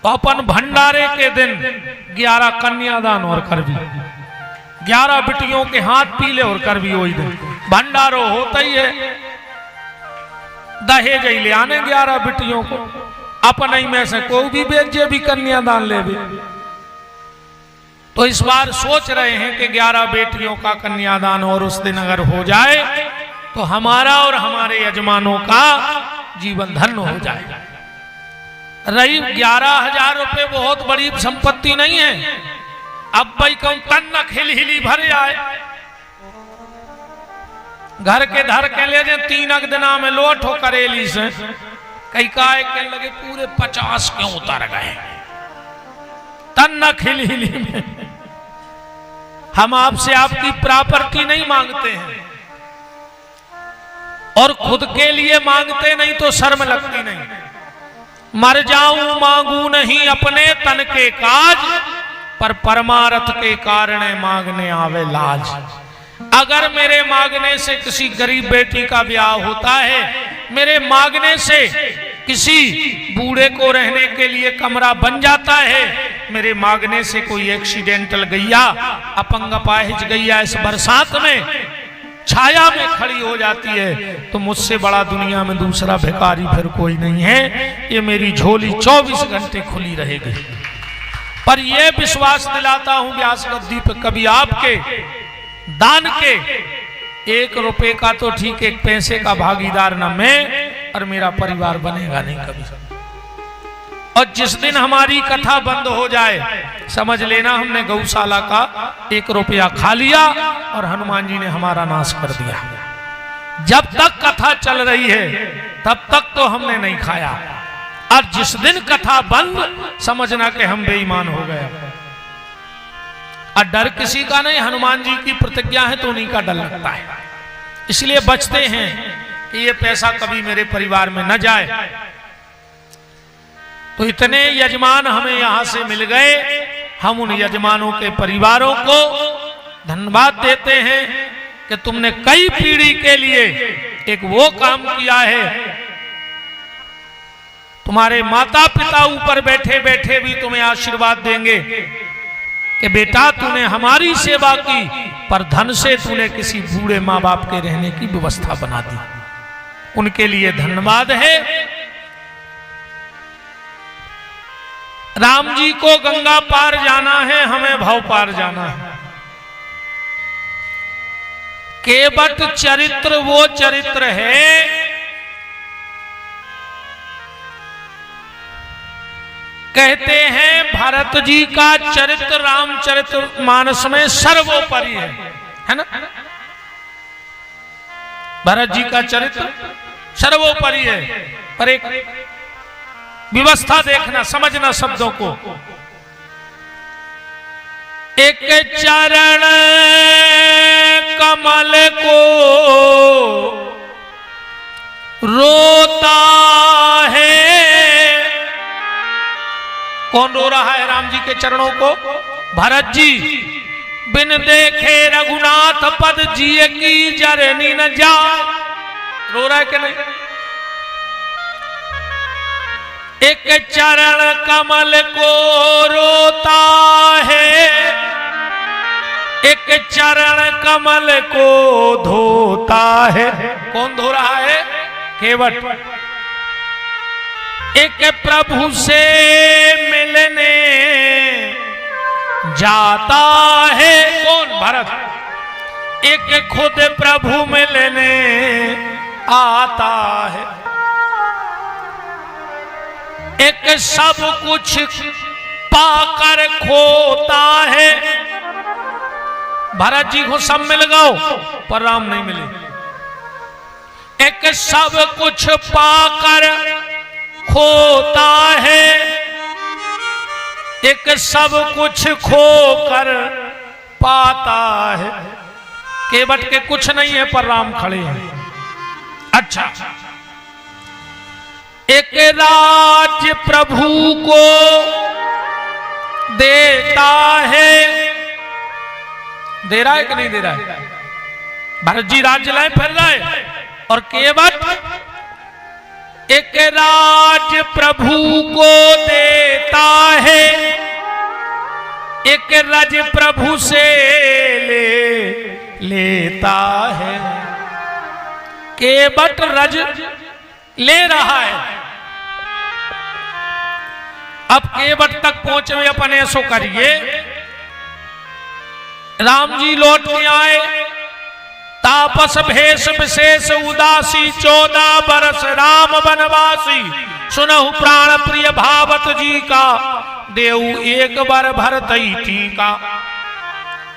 तो अपन भंडारे के दिन 11 कन्यादान और कर भी, 11 बिटियों के हाथ पीले और कर भी वही दिन भंडारो होता ही है। दहेज ही ले आने 11 बिटियों को, अपने में से कोई भी बेचे भी कन्यादान ले भी। तो इस बार सोच रहे हैं कि 11 बेटियों का कन्यादान और उस दिन अगर हो जाए तो हमारा और हमारे यजमानों का जीवन धन्य हो जाएगा। रही 11,000 रुपए बहुत बड़ी संपत्ति नहीं है। अब भाई कौन तन हिल हिली भर आए, घर के धर के ले जाए 3 दिना में लोट हो करेली से कई काय के लगे पूरे 50 क्यों उतर गए तन हिल हिली में। हम आपसे आपकी प्रॉपर्टी नहीं मांगते हैं और खुद के लिए मांगते नहीं तो शर्म लगती नहीं। मर जाऊं मांगू नहीं अपने तन के काज, पर परमार्थ के कारण मांगने आवे लाज। अगर मेरे मांगने से किसी गरीब बेटी का ब्याह होता है, मेरे मांगने से किसी बूढ़े को रहने के लिए कमरा बन जाता है, मेरे मांगने से कोई एक्सीडेंटल गैया, अपंग अपाहिज गैया इस बरसात में छाया में खड़ी हो जाती है, तो मुझसे बड़ा दुनिया में दूसरा भिखारी फिर कोई नहीं है। ये मेरी झोली 24 घंटे खुली रहेगी। पर यह विश्वास दिलाता हूं व्यास गद्दी पे, कभी आपके दान के 1 रुपए का तो ठीक, 1 पैसे का भागीदार ना मैं और मेरा परिवार बनेगा नहीं कभी। और जिस दिन हमारी कथा बंद हो जाए, समझ लेना हमने गौशाला का 1 रुपया खा लिया और हनुमान जी ने हमारा नाश कर दिया। जब तक कथा चल रही है तब तक तो हमने नहीं खाया, और जिस दिन कथा बंद, समझना कि हम बेईमान हो गए। और डर किसी का नहीं, हनुमान जी की प्रतिज्ञा है तो उन्हीं का डर लगता है, इसलिए बचते हैं कि ये पैसा कभी मेरे परिवार में न जाए। तो इतने यजमान हमें यहां से मिल गए, हम उन यजमानों के परिवारों को धन्यवाद देते हैं कि तुमने कई पीढ़ी के लिए एक वो काम किया है। तुम्हारे माता पिता ऊपर बैठे बैठे भी तुम्हें आशीर्वाद देंगे कि बेटा तूने हमारी सेवा की, पर धन से तूने किसी बूढ़े माँ बाप के रहने की व्यवस्था बना दी। उनके लिए धन्यवाद है। राम जी को गंगा पार जाना है, हमें भव पार जाना है। केवट चरित्र वो चरित्र है कहते हैं भरत जी का चरित्र रामचरित्र मानस में सर्वोपरि है ना। भरत जी का चरित्र सर्वोपरि है, पर एक व्यवस्था देखना, समझना शब्दों को। एक चरण कमल को रोता है। कौन रो रहा है राम जी के चरणों को? भरत जी। बिन देखे रघुनाथ पद जिए की जरनी न जाए। रो रहा है कि नहीं? एक चरण कमल को रोता है, एक चरण कमल को धोता है। कौन धो रहा है? केवट। एक प्रभु से मिलने जाता है। कौन? भरत। एक खुद प्रभु मिलने आता है। एक सब कुछ पाकर खोता है। भरत जी को सब मिल गए पर राम नहीं मिले। एक सब कुछ पाकर खोता है, एक सब कुछ खोकर पाता है। केवट के कुछ नहीं है पर राम खड़े हैं। अच्छा, एक राज्य प्रभु को देता है। दे रहा है कि नहीं दे रहा है? भरत जी राज्य लाए फिर रहे, और केवट एक राज्य प्रभु को देता है, एक रज प्रभु से लेता है। केवट रज ले रहा है। अब केवट तक पहुंचे हुए अपन ऐसो करिए, राम जी लौट के आए, तापस भेष विशेष उदासी 14 बरस राम वनवासी। सुनहु प्राण प्रिय भावत जी का, देऊ एक बार भरत ही टीका।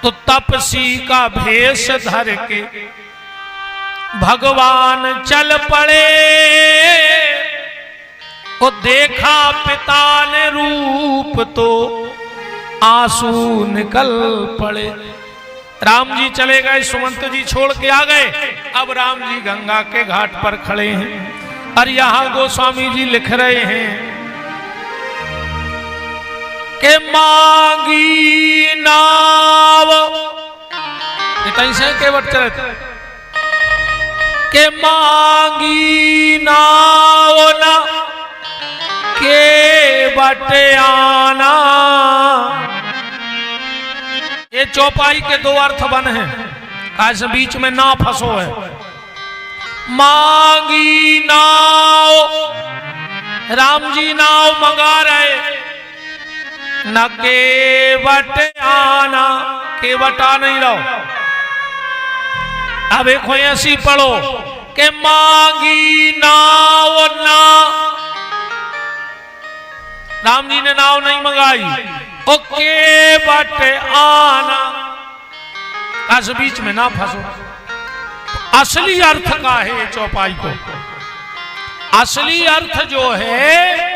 तो तपसी का भेष धर के भगवान चल पड़े। को देखा पिता ने रूप तो आंसू निकल पड़े। राम जी चले गए, सुमंत जी छोड़ के आ गए। अब राम जी गंगा के घाट पर खड़े हैं, और यहां गोस्वामी जी लिख रहे हैं के मांगी नाव। इतनी से केवट चले के मांगी नाव ना के बटे आना। ये चौपाई के दो अर्थ बन हैं, कैसे बीच में ना फंसो है। मांगी नाव, राम जी नाव मंगा रहे, न केवट आना, केवट आ नहीं रहो। अब एक ऐसी पढ़ो कि मांगी नाव ना, राम जी ने नाव नहीं मंगाई, ओ केवट आना, काश बीच में ना फंसो। असली अर्थ का है चौपाई को, असली अर्थ जो है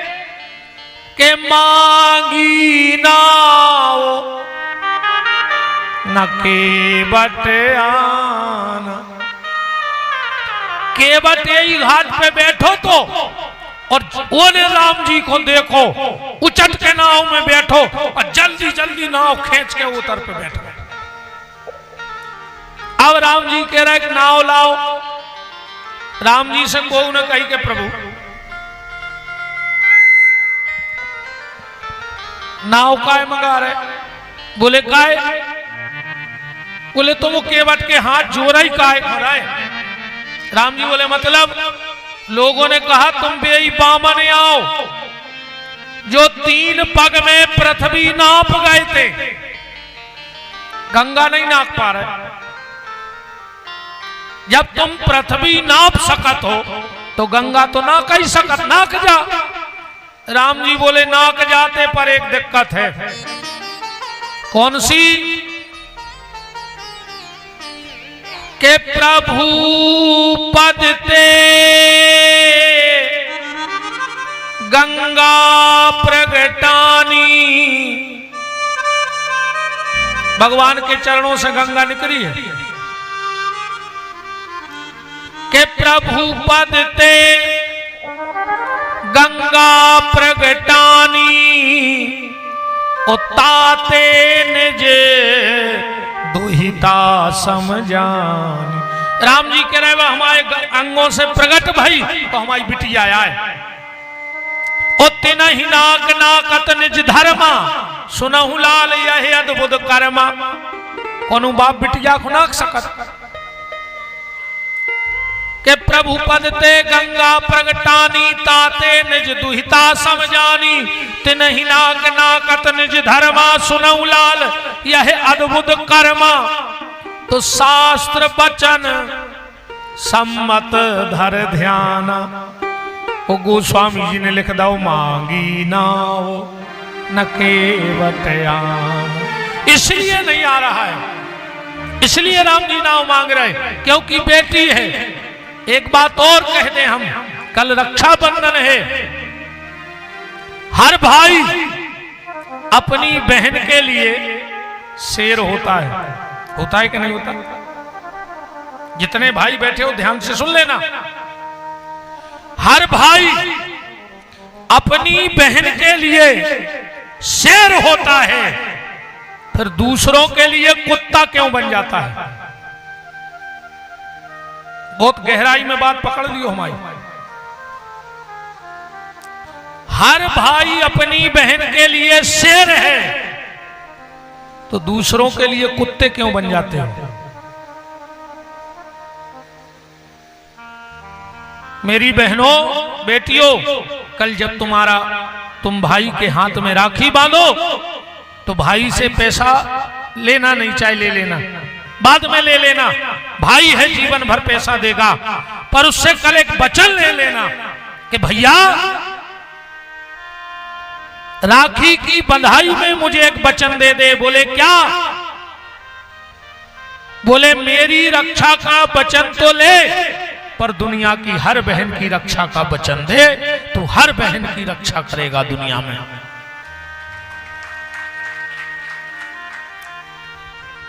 कि मांगी नाव न केवट आना। केवट यही घाट पे बैठो तो, और ओने राम जी को देखो, उचट के नाव में बैठो और जल्दी जल्दी नाव खींच के उतर पे बैठो। अब राम जी कह रहे नाव लाओ। राम जी से को न कही के प्रभु नाव काय मंगा रहे, बोले काय, बोले तो वो केवट के हाथ जोड़ा ही काय खड़ा है। राम जी बोले मतलब लोगों ने कहा तुम बेई बामन आओ, जो 3 पग में पृथ्वी नाप गए थे, गंगा नहीं नाप पा रहे। जब तुम पृथ्वी नाप सकत हो तो गंगा तो ना कही सकत, नाक जा। राम जी बोले नाक जाते पर एक दिक्कत है। कौन सी? के प्रभु पद ते गंगा प्रगटानी। भगवान के चरणों से गंगा निकली है। के प्रभु पद ते गंगा प्रगटानी, ताते निज दुहिता समझानी। राम जी कह रहे वह हमारे अंगों से प्रकट भई तो हमारी बिटिया आए। तिन ही नाक नाकत निज धर्मा, सुनहु लाल यह अद्भुत कर्मा। कोनो बाप बिटिया को नाक सकत के प्रभु पद ते गंगा प्रगटानी, ताते निज दुहिता समझानी। तिन ही नाक नाकत निज धर्मा, सुनहु लाल यह अद्भुत कर्मा। तो शास्त्र वचन सम्मत धर ध्याना। वो गोस्वामी जी ने लिख दो मांगी नाव न केवट आना। इसलिए नहीं आ रहा है, इसलिए राम जी नाव मांग रहे क्योंकि बेटी है। एक बात और कह दें हम, कल रक्षाबंधन है। हर भाई अपनी बहन के लिए शेर होता है कि नहीं होता? जितने भाई बैठे हो ध्यान से सुन लेना। हर भाई अपनी बहन के लिए शेर होता है, फिर दूसरों के लिए कुत्ता क्यों बन जाता है? बहुत गहराई में बात पकड़ लियो हमारी। हर भाई अपनी बहन के लिए शेर है, तो दूसरों के लिए कुत्ते क्यों बन जाते हैं? मेरी बहनों बेटियों, कल जब तुम भाई के हाथ में राखी बांधो तो भाई से पैसा लेना नहीं, चाहे ले लेना, बाद में ले लेना। भाई है जीवन भर पैसा देगा, पर उससे कल एक वचन ले लेना कि भैया राखी की बंधाई में मुझे एक वचन दे दे। बोले क्या? बोले मेरी रक्षा का वचन तो ले, पर दुनिया की हर बहन की रक्षा का वचन दे, तो हर बहन की रक्षा करेगा दुनिया में।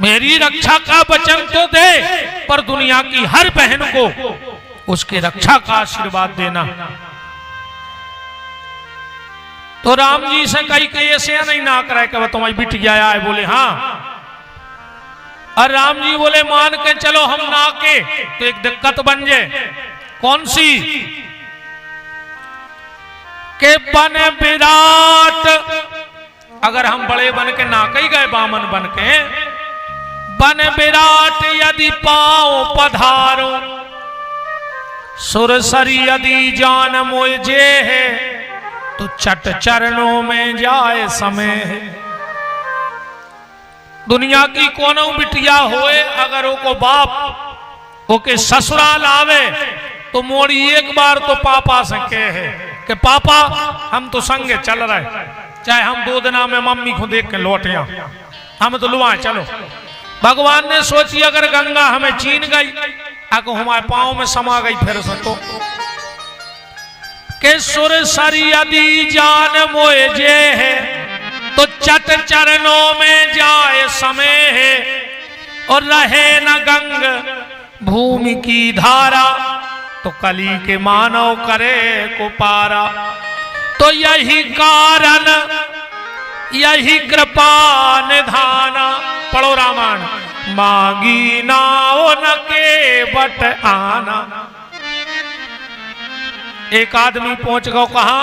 मेरी रक्षा का वचन तो दे, पर दुनिया की हर बहन को उसके रक्षा का आशीर्वाद देना। तो राम जी से कही के ऐसे नहीं ना करे कि तुम्हारी बिटिया आए। बोले हाँ। और राम जी बोले मान के चलो हम ना के, तो एक दिक्कत बन जाए। कौन सी? के बन विराट, अगर हम बड़े बन के ना कही गए बामन बन के, बन विराट यदि पाओ पधारो, सुरसरी यदि जान मोजे है, तो चट चरणों में जाए समय है। दुनिया की कोनो बिटिया होए, अगर ओको बाप ओके ससुराल आवे, तो मोड़ी एक बार तो पापा से कहे कि पापा हम तो संगे चल रहे, चाहे हम 2 दिना में मम्मी को देख के लौट आ, हम तो लुआ चलो। भगवान ने सोची अगर गंगा हमें चीन गई, अगर हमारे पांव में समा गई फिर से, तो के सुर सरी यदि जान मोए जे है, तो चट चरणों में जाए समय है, और रहे न गंग भूमि की धारा, तो कली के मानव करे को पारा। तो यही कारण यही कृपा निधाना, पढ़ो रामायण, मांगी नाओ न के बट आना। एक आदमी पहुंच गो कहा,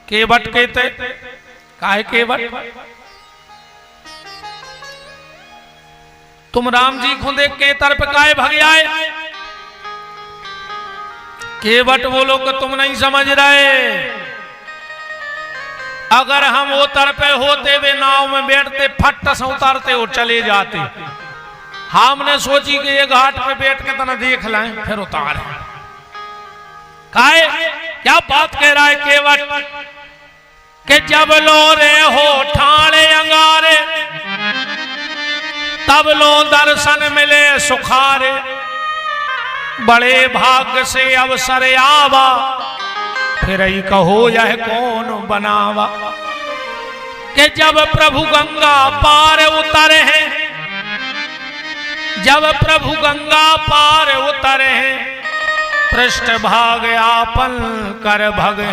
केवट कहते, काहे केवट? तुम राम जी को देख के तरफ काहे भग आए? केवट बोलो कि तुम नहीं समझ रहे, अगर हम वो तरफे होते वे नाव में बैठते फट से उतारते और चले जाते। हमने सोची कि ये घाट पे बैठ के तना देख लें फिर उतारे। काहे क्या बात कह रहा है केवट कि जब लो रे हो ठाणे अंगारे, तब लो दर्शन मिले सुखारे, बड़े भाग्य से अवसर आवा, फिर ही कहो यह कौन बनावा। कि जब प्रभु गंगा पार उतरे हैं, जब प्रभु गंगा पार उतरे हैं, पृष्ठ भाग आपन कर भगे।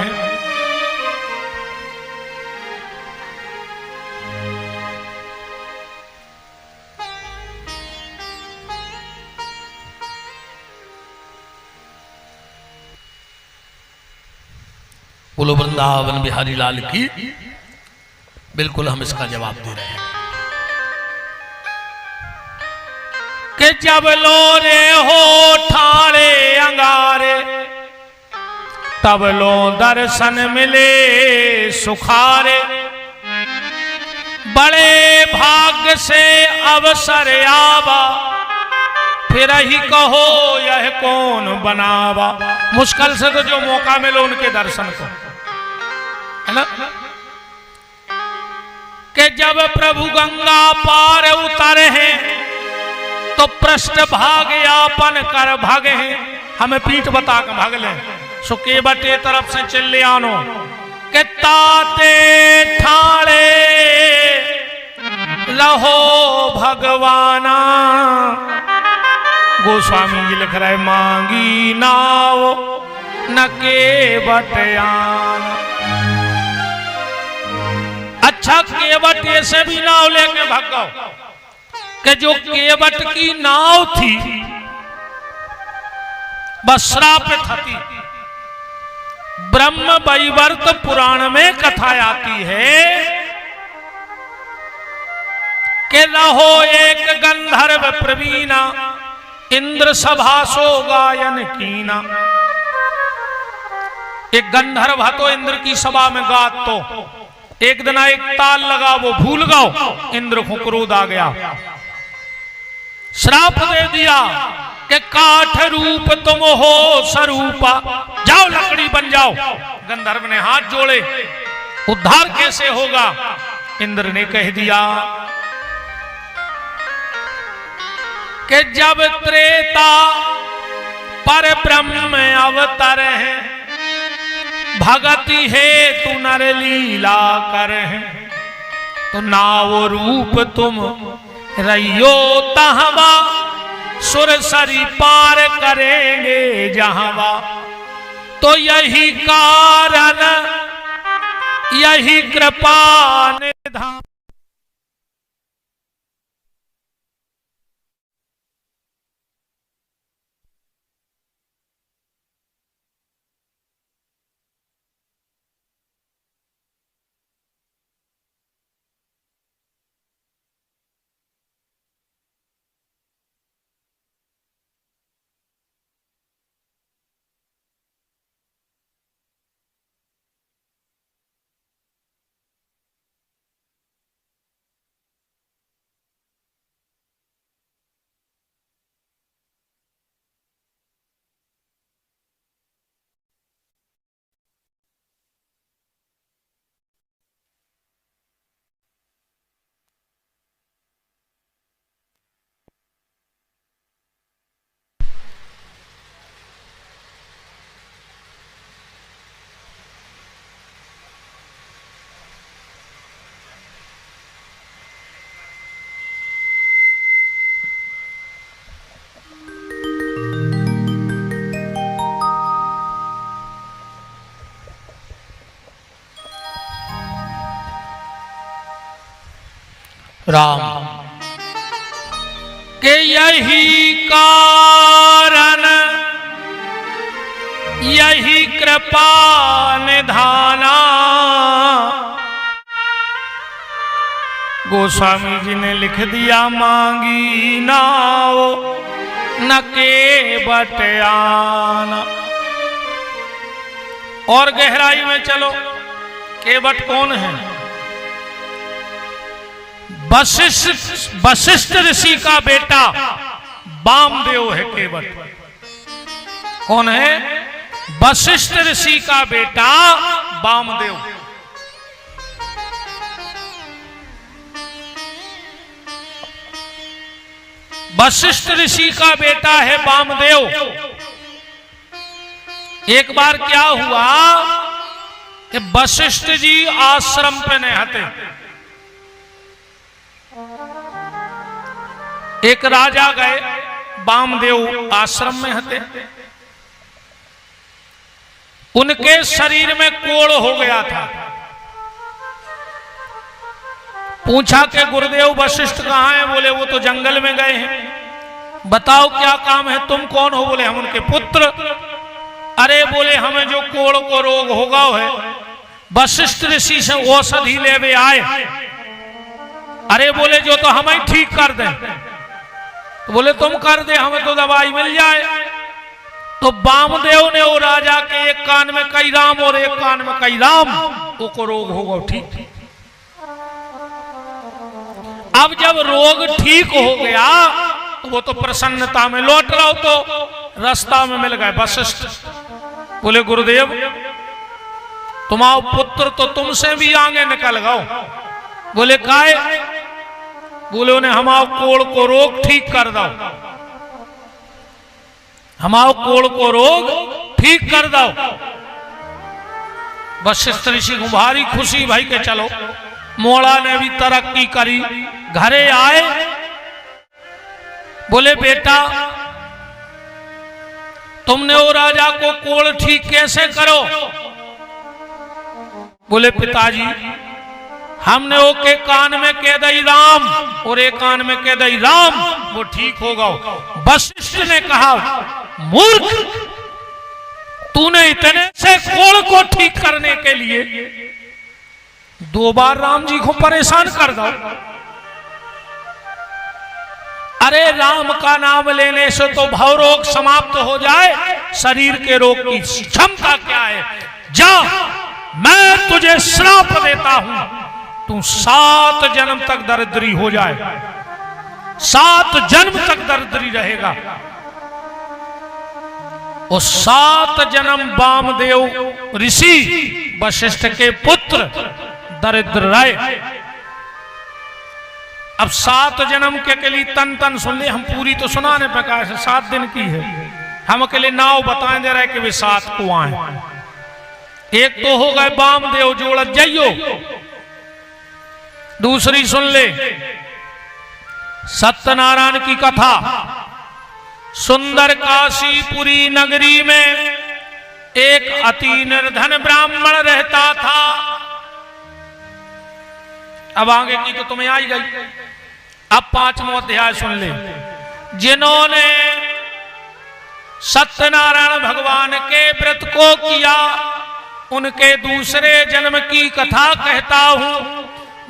बोलो वृंदावन बिहारी लाल की। बिल्कुल हम इसका जवाब दे रहे हैं कि जब लो रे हो ठाणे अंगारे, तब लो दर्शन मिले सुखारे, बड़े भाग्य से अवसर आवा, फिर ही कहो यह कौन बनावा। मुश्किल से तो जो मौका मिले उनके दर्शन को, है ना? कि जब प्रभु गंगा पार उतरे हैं, तो पृष्ठ भाग यापन कर भागे हैं। हमें पीठ बता कर भाग ले, सुके बटे तरफ से चिल्ले आनो कि ताते ठाणे रहो भगवाना। गोस्वामी जी लिख रहे मांगी नाव न के बटयान। अच्छा केवट ऐसे भी नाव लेके भाग गओ कि जो केवट की नाव थी बस श्रापित थी। ब्रह्म वैवर्त पुराण में कथा आती है कि रहो एक गंधर्व प्रवीणा, इंद्र सभा सो गायन कीना। एक गंधर्व तो इंद्र की सभा में गात, तो एक दिन एक ताल लगा वो भूल गओ, इंद्र को क्रोध आ गया, श्राप दे दिया कि काठ रूप तुम हो स्वरूपा, जाओ लकड़ी बन जाओ। गंधर्व ने हाथ जोड़े, उद्धार कैसे होगा? इंद्र ने कह दिया कि जब त्रेता पर ब्रह्म अवतर है, भगति है तू नर लीला कर है, तो नाव रूप तुम रहियो तहवा, सुरसरी पार करेंगे जहावा। तो यही कारण यही कृपा निधान। राम के यही कारण यही कृपा निधाना गोस्वामी जी ने लिख दिया मांगी नाव न के बटयाना। और गहराई में चलो, केवट कौन है? वशिष्ठ ऋषि का बेटा वामदेव है केवट। कौन है? वशिष्ठ ऋषि का बेटा वामदेव। वशिष्ठ ऋषि का बेटा है वामदेव। एक बार क्या हुआ कि वशिष्ठ जी आश्रम पे नहाते, एक राजा गए, वामदेव आश्रम में हते। उनके शरीर में कोढ़ हो गया था। पूछा कि गुरुदेव वशिष्ठ कहाँ हैं? बोले वो तो जंगल में गए हैं। बताओ क्या काम है? तुम कौन हो? बोले हम उनके पुत्र। अरे बोले हमें जो कोढ़ को रोग होगा है वशिष्ठ ऋषि से औषधि लेवे आए। अरे बोले जो तो हमें ठीक कर दें। तो बोले तुम कर दे, हमें तो दवाई मिल जाए। तो वामदेव ने वो राजा के एक कान में कई राम और एक कान में कई राम, वो को रोग होगा ठीक। अब जब रोग ठीक हो गया तो वो तो प्रसन्नता में लौट रहा हो, तो रास्ता में मिल गए वशिष्ठ। बोले गुरुदेव तुम्हारा पुत्र तो तुमसे भी आगे निकल गए। बोले काहे? बोले उन्हें हमारे कोढ़ को रोग ठीक कर दो, हमारे कोढ़ को रोग ठीक कर दो। वशिष्ठ ऋषि को भारी खुशी भाई के चलो। मोड़ा ने भी तरक्की करी, घरे आए। बोले बेटा तुमने वो राजा को कोढ़ ठीक कैसे करो? बोले पिताजी हमने वो के कान में कह दई राम और एक कान में कह दई राम, वो ठीक होगा। वशिष्ठ ने कहा मूर्ख, तूने इतने से कोढ़ को ठीक करने के लिए 2 बार राम जी को परेशान कर दो। अरे राम का नाम लेने से तो भव रोग समाप्त हो जाए, शरीर के रोग की क्षमता क्या है? जा, मैं तुझे श्राप देता हूं, तू 7 जन्म तक दरिद्री हो जाए, 7 जन्म तक दरिद्री रहेगा। और 7 जन्म वामदेव ऋषि वशिष्ठ के पुत्र दरिद्र रहे। अब 7 जन्म के लिए तन सुन ले, हम पूरी तो सुनाने पे कहा है 7 दिन की है, हम के लिए नाव बताएं दे रहे कि वे 7 कुआं हैं। एक तो हो गए वामदेव जोड़ जाइयो, दूसरी सुन ले सत्यनारायण की कथा। सुंदर काशीपुरी नगरी में एक अति निर्धन ब्राह्मण रहता था। अब आगे की तो तुम्हें आई गई। अब 5वां अध्याय सुन ले। जिन्होंने सत्यनारायण भगवान के व्रत को किया उनके दूसरे जन्म की कथा कहता हूं।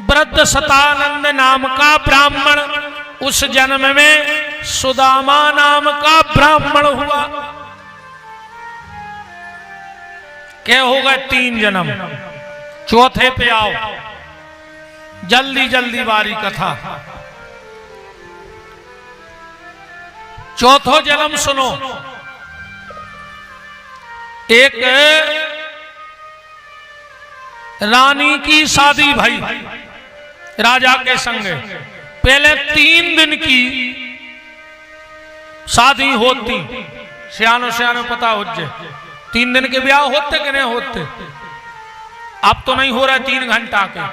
वृद्ध सतानंद नाम का ब्राह्मण, उस जन्म में सुदामा नाम का ब्राह्मण हुआ। क्या हो गए 3 जन्म। चौथे पे आओ, जल्दी जल्दी बारी कथा। चौथो जन्म सुनो। एक रानी की शादी भई राजा के संगे। पहले 3 दिन की शादी होती, सियानो पता हो जाए 3 दिन के ब्याह होते कि नहीं होते। अब तो नहीं हो रहा 3 घंटा के।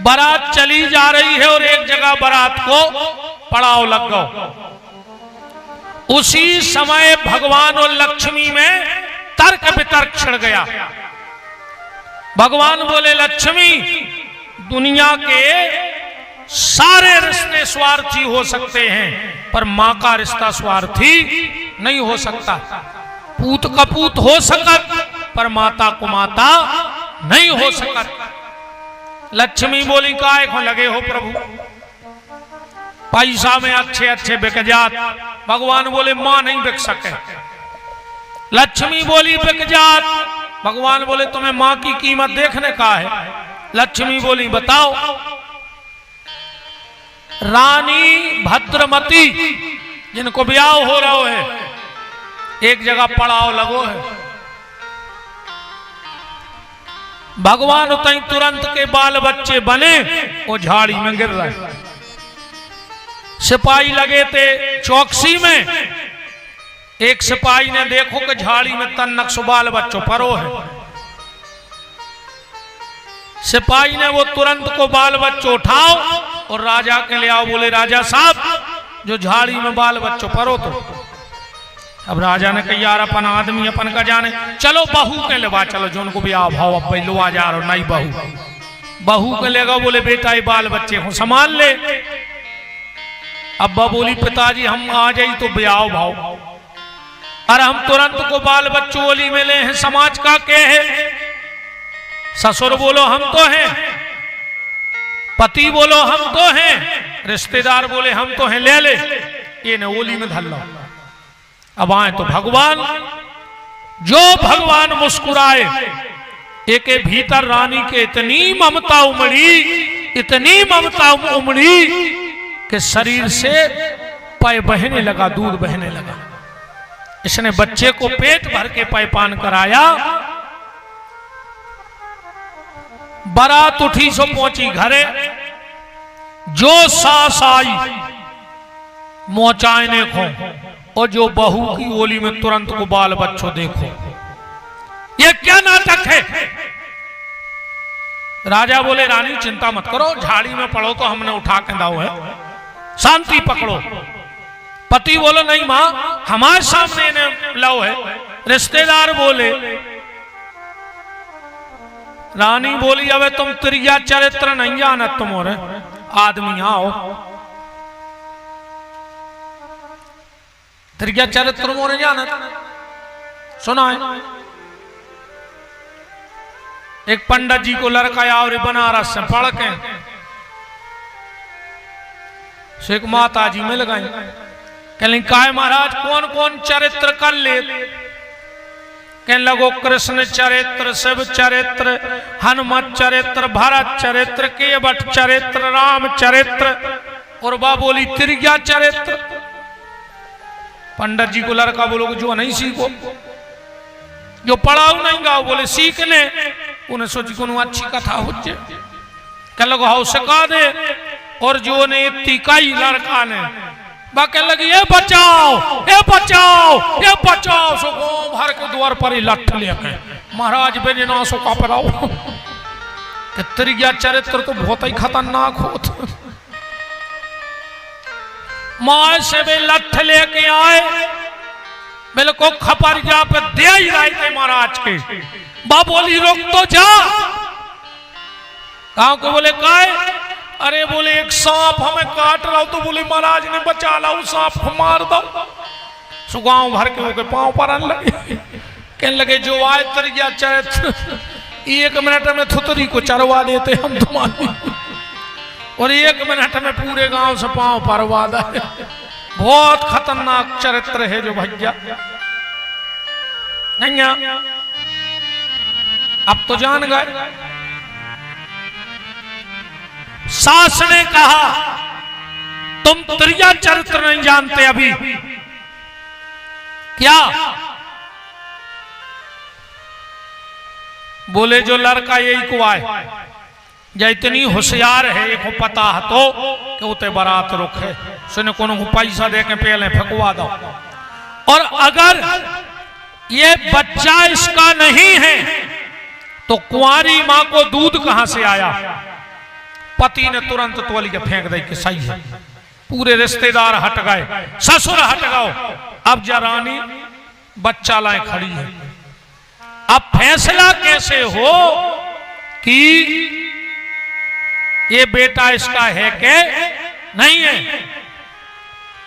बारात चली जा रही है और एक जगह बारात को पड़ाव लग गया। उसी समय भगवान और लक्ष्मी में तर्क वितर्क छिड़ गया। भगवान बोले लक्ष्मी, दुनिया के सारे रिश्ते स्वार्थी हो सकते हैं, पर मां का रिश्ता स्वार्थी नहीं हो सकता। पूत कपूत हो सकत, पर माता को माता नहीं हो सकत। लक्ष्मी बोली काहे को लगे हो प्रभु, पैसा में अच्छे अच्छे बिक जात। भगवान बोले मां नहीं बिक सके। लक्ष्मी बोली बिक जात। भगवान बोले तुम्हें मां की कीमत देखने का है। लक्ष्मी बोली बताओ। रानी भद्रमती जिनको ब्याह हो रहा है, एक जगह पड़ाव लगो है। भगवान उतई तुरंत के बाल बच्चे बने, वो झाड़ी में गिर रहे। सिपाही लगे थे चौकसी में। एक सिपाही ने देखो कि झाड़ी में तन्नक सुबाल बच्चों परो है। सिपाही ने वो तुरंत को बाल बच्चों उठाओ और राजा के ले आओ। बोले राजा साहब जो झाड़ी में बाल बच्चों परो तो। अब राजा ने कहा यार अपन आदमी अपन का जाने, चलो बहू के लेवा चलो जो उनको भी आओ भाव अब लो आ जा रहा नहीं बहू के लेगा। बोले बेटा ये बाल बच्चे को संभाल ले। अब्बा बोली पिताजी हम आ जाई तो ब्याह भाव, अरे हम तुरंत को बाल बच्चों ओली में ले हैं, समाज का के है। ससुर बोलो हम तो हैं, पति बोलो हम तो हैं, रिश्तेदार बोले हम तो हैं, ले ले ये न ओली में धल लो। अब आए तो भगवान, जो भगवान मुस्कुराए, एक भीतर रानी के इतनी ममता उमड़ी, इतनी ममता उमड़ी कि शरीर से पय बहने लगा, दूध बहने लगा। इसने बच्चे को पेट भर के पयपान कराया। बारात उठी सो पहुंची घरे। जो सास आई मोचाने को, और जो बहू की ओली में तुरंत को बाल बच्चों देखो। ये क्या नाटक है? राजा बोले रानी चिंता मत करो, झाड़ी में पड़ो तो हमने उठा के दाओ है, शांति पकड़ो। पति बोलो नहीं मां हमारे सामने ने लाओ है। रिश्तेदार बोले, रानी बोली अबे तुम त्रिया चरित्र नहीं जाना, तुम और आदमी आओ। त्रिया चरित्र मोरे जाना सुना है। एक पंडित जी को लड़का आया और बनारस से पढ़ के शेख माता जी में लगाई। कहले काय महाराज कौन कौन चरित्र कर ले? कहने लगो कृष्ण चरित्र, शिव चरित्र, हनुमत चरित्र, भरत चरित्र, केवट चरित्र, राम चरित्र, और बा बोली त्रिया चरित्र। पंडित जी को लड़का बोलो जो नहीं सीखो, जो पढ़ाओ नहीं गाओ, बोले सीखने। उन्हें सोची को अच्छी कथा हो जाए, कह लगो हाउ सिखा दे। और जो ने तिकाई लड़का ने बाके लगी ये बचाओ ये बचाओ ये बचाओ। सो गांव भर के द्वार पर ही लठ लेके महाराज बेने ना सो का पराओ। त्रिया चरित्र तो बहुत ही खतरनाक होता। मां से वे लठ लेके आए, बिल्कुल खपरिया पे दे ही रहे थे महाराज के। बा बोली रोक तो जा। गांव को बोले काय? अरे बोले एक सांप हमें काट रहा हो। तो बोले महाराज ने बचा ला, उस सांप को मार दो। सो गांव भर के होके पांव पर लगे। कहने लगे जो आए त्रिया चरित्र 1 मिनट में थुतरी को चरवा देते हम तुम्हारी, और 1 मिनट में पूरे गांव से पांव परवा दे। बहुत खतरनाक चरित्र है जो भैया। नहीं अब तो जान गए। सास ने कहा तुम त्रिया चरित्र नहीं जानते अभी क्या? बोले जो लड़का यही को आए या इतनी होशियार है, एक पता है तो कि उते बारात रुके सुने कोनो को पैसा दे के पहले फेंकवा दो। और अगर ये बच्चा इसका नहीं है तो कुंवारी मां को दूध कहां से आया? पति ने तुरंत तोली के फेंक दे कि सही है। पूरे रिश्तेदार हट गए, ससुर हट गए। अब जा रानी बच्चा लाए खड़ी है। अब फैसला कैसे हो कि ये बेटा इसका है कि नहीं है।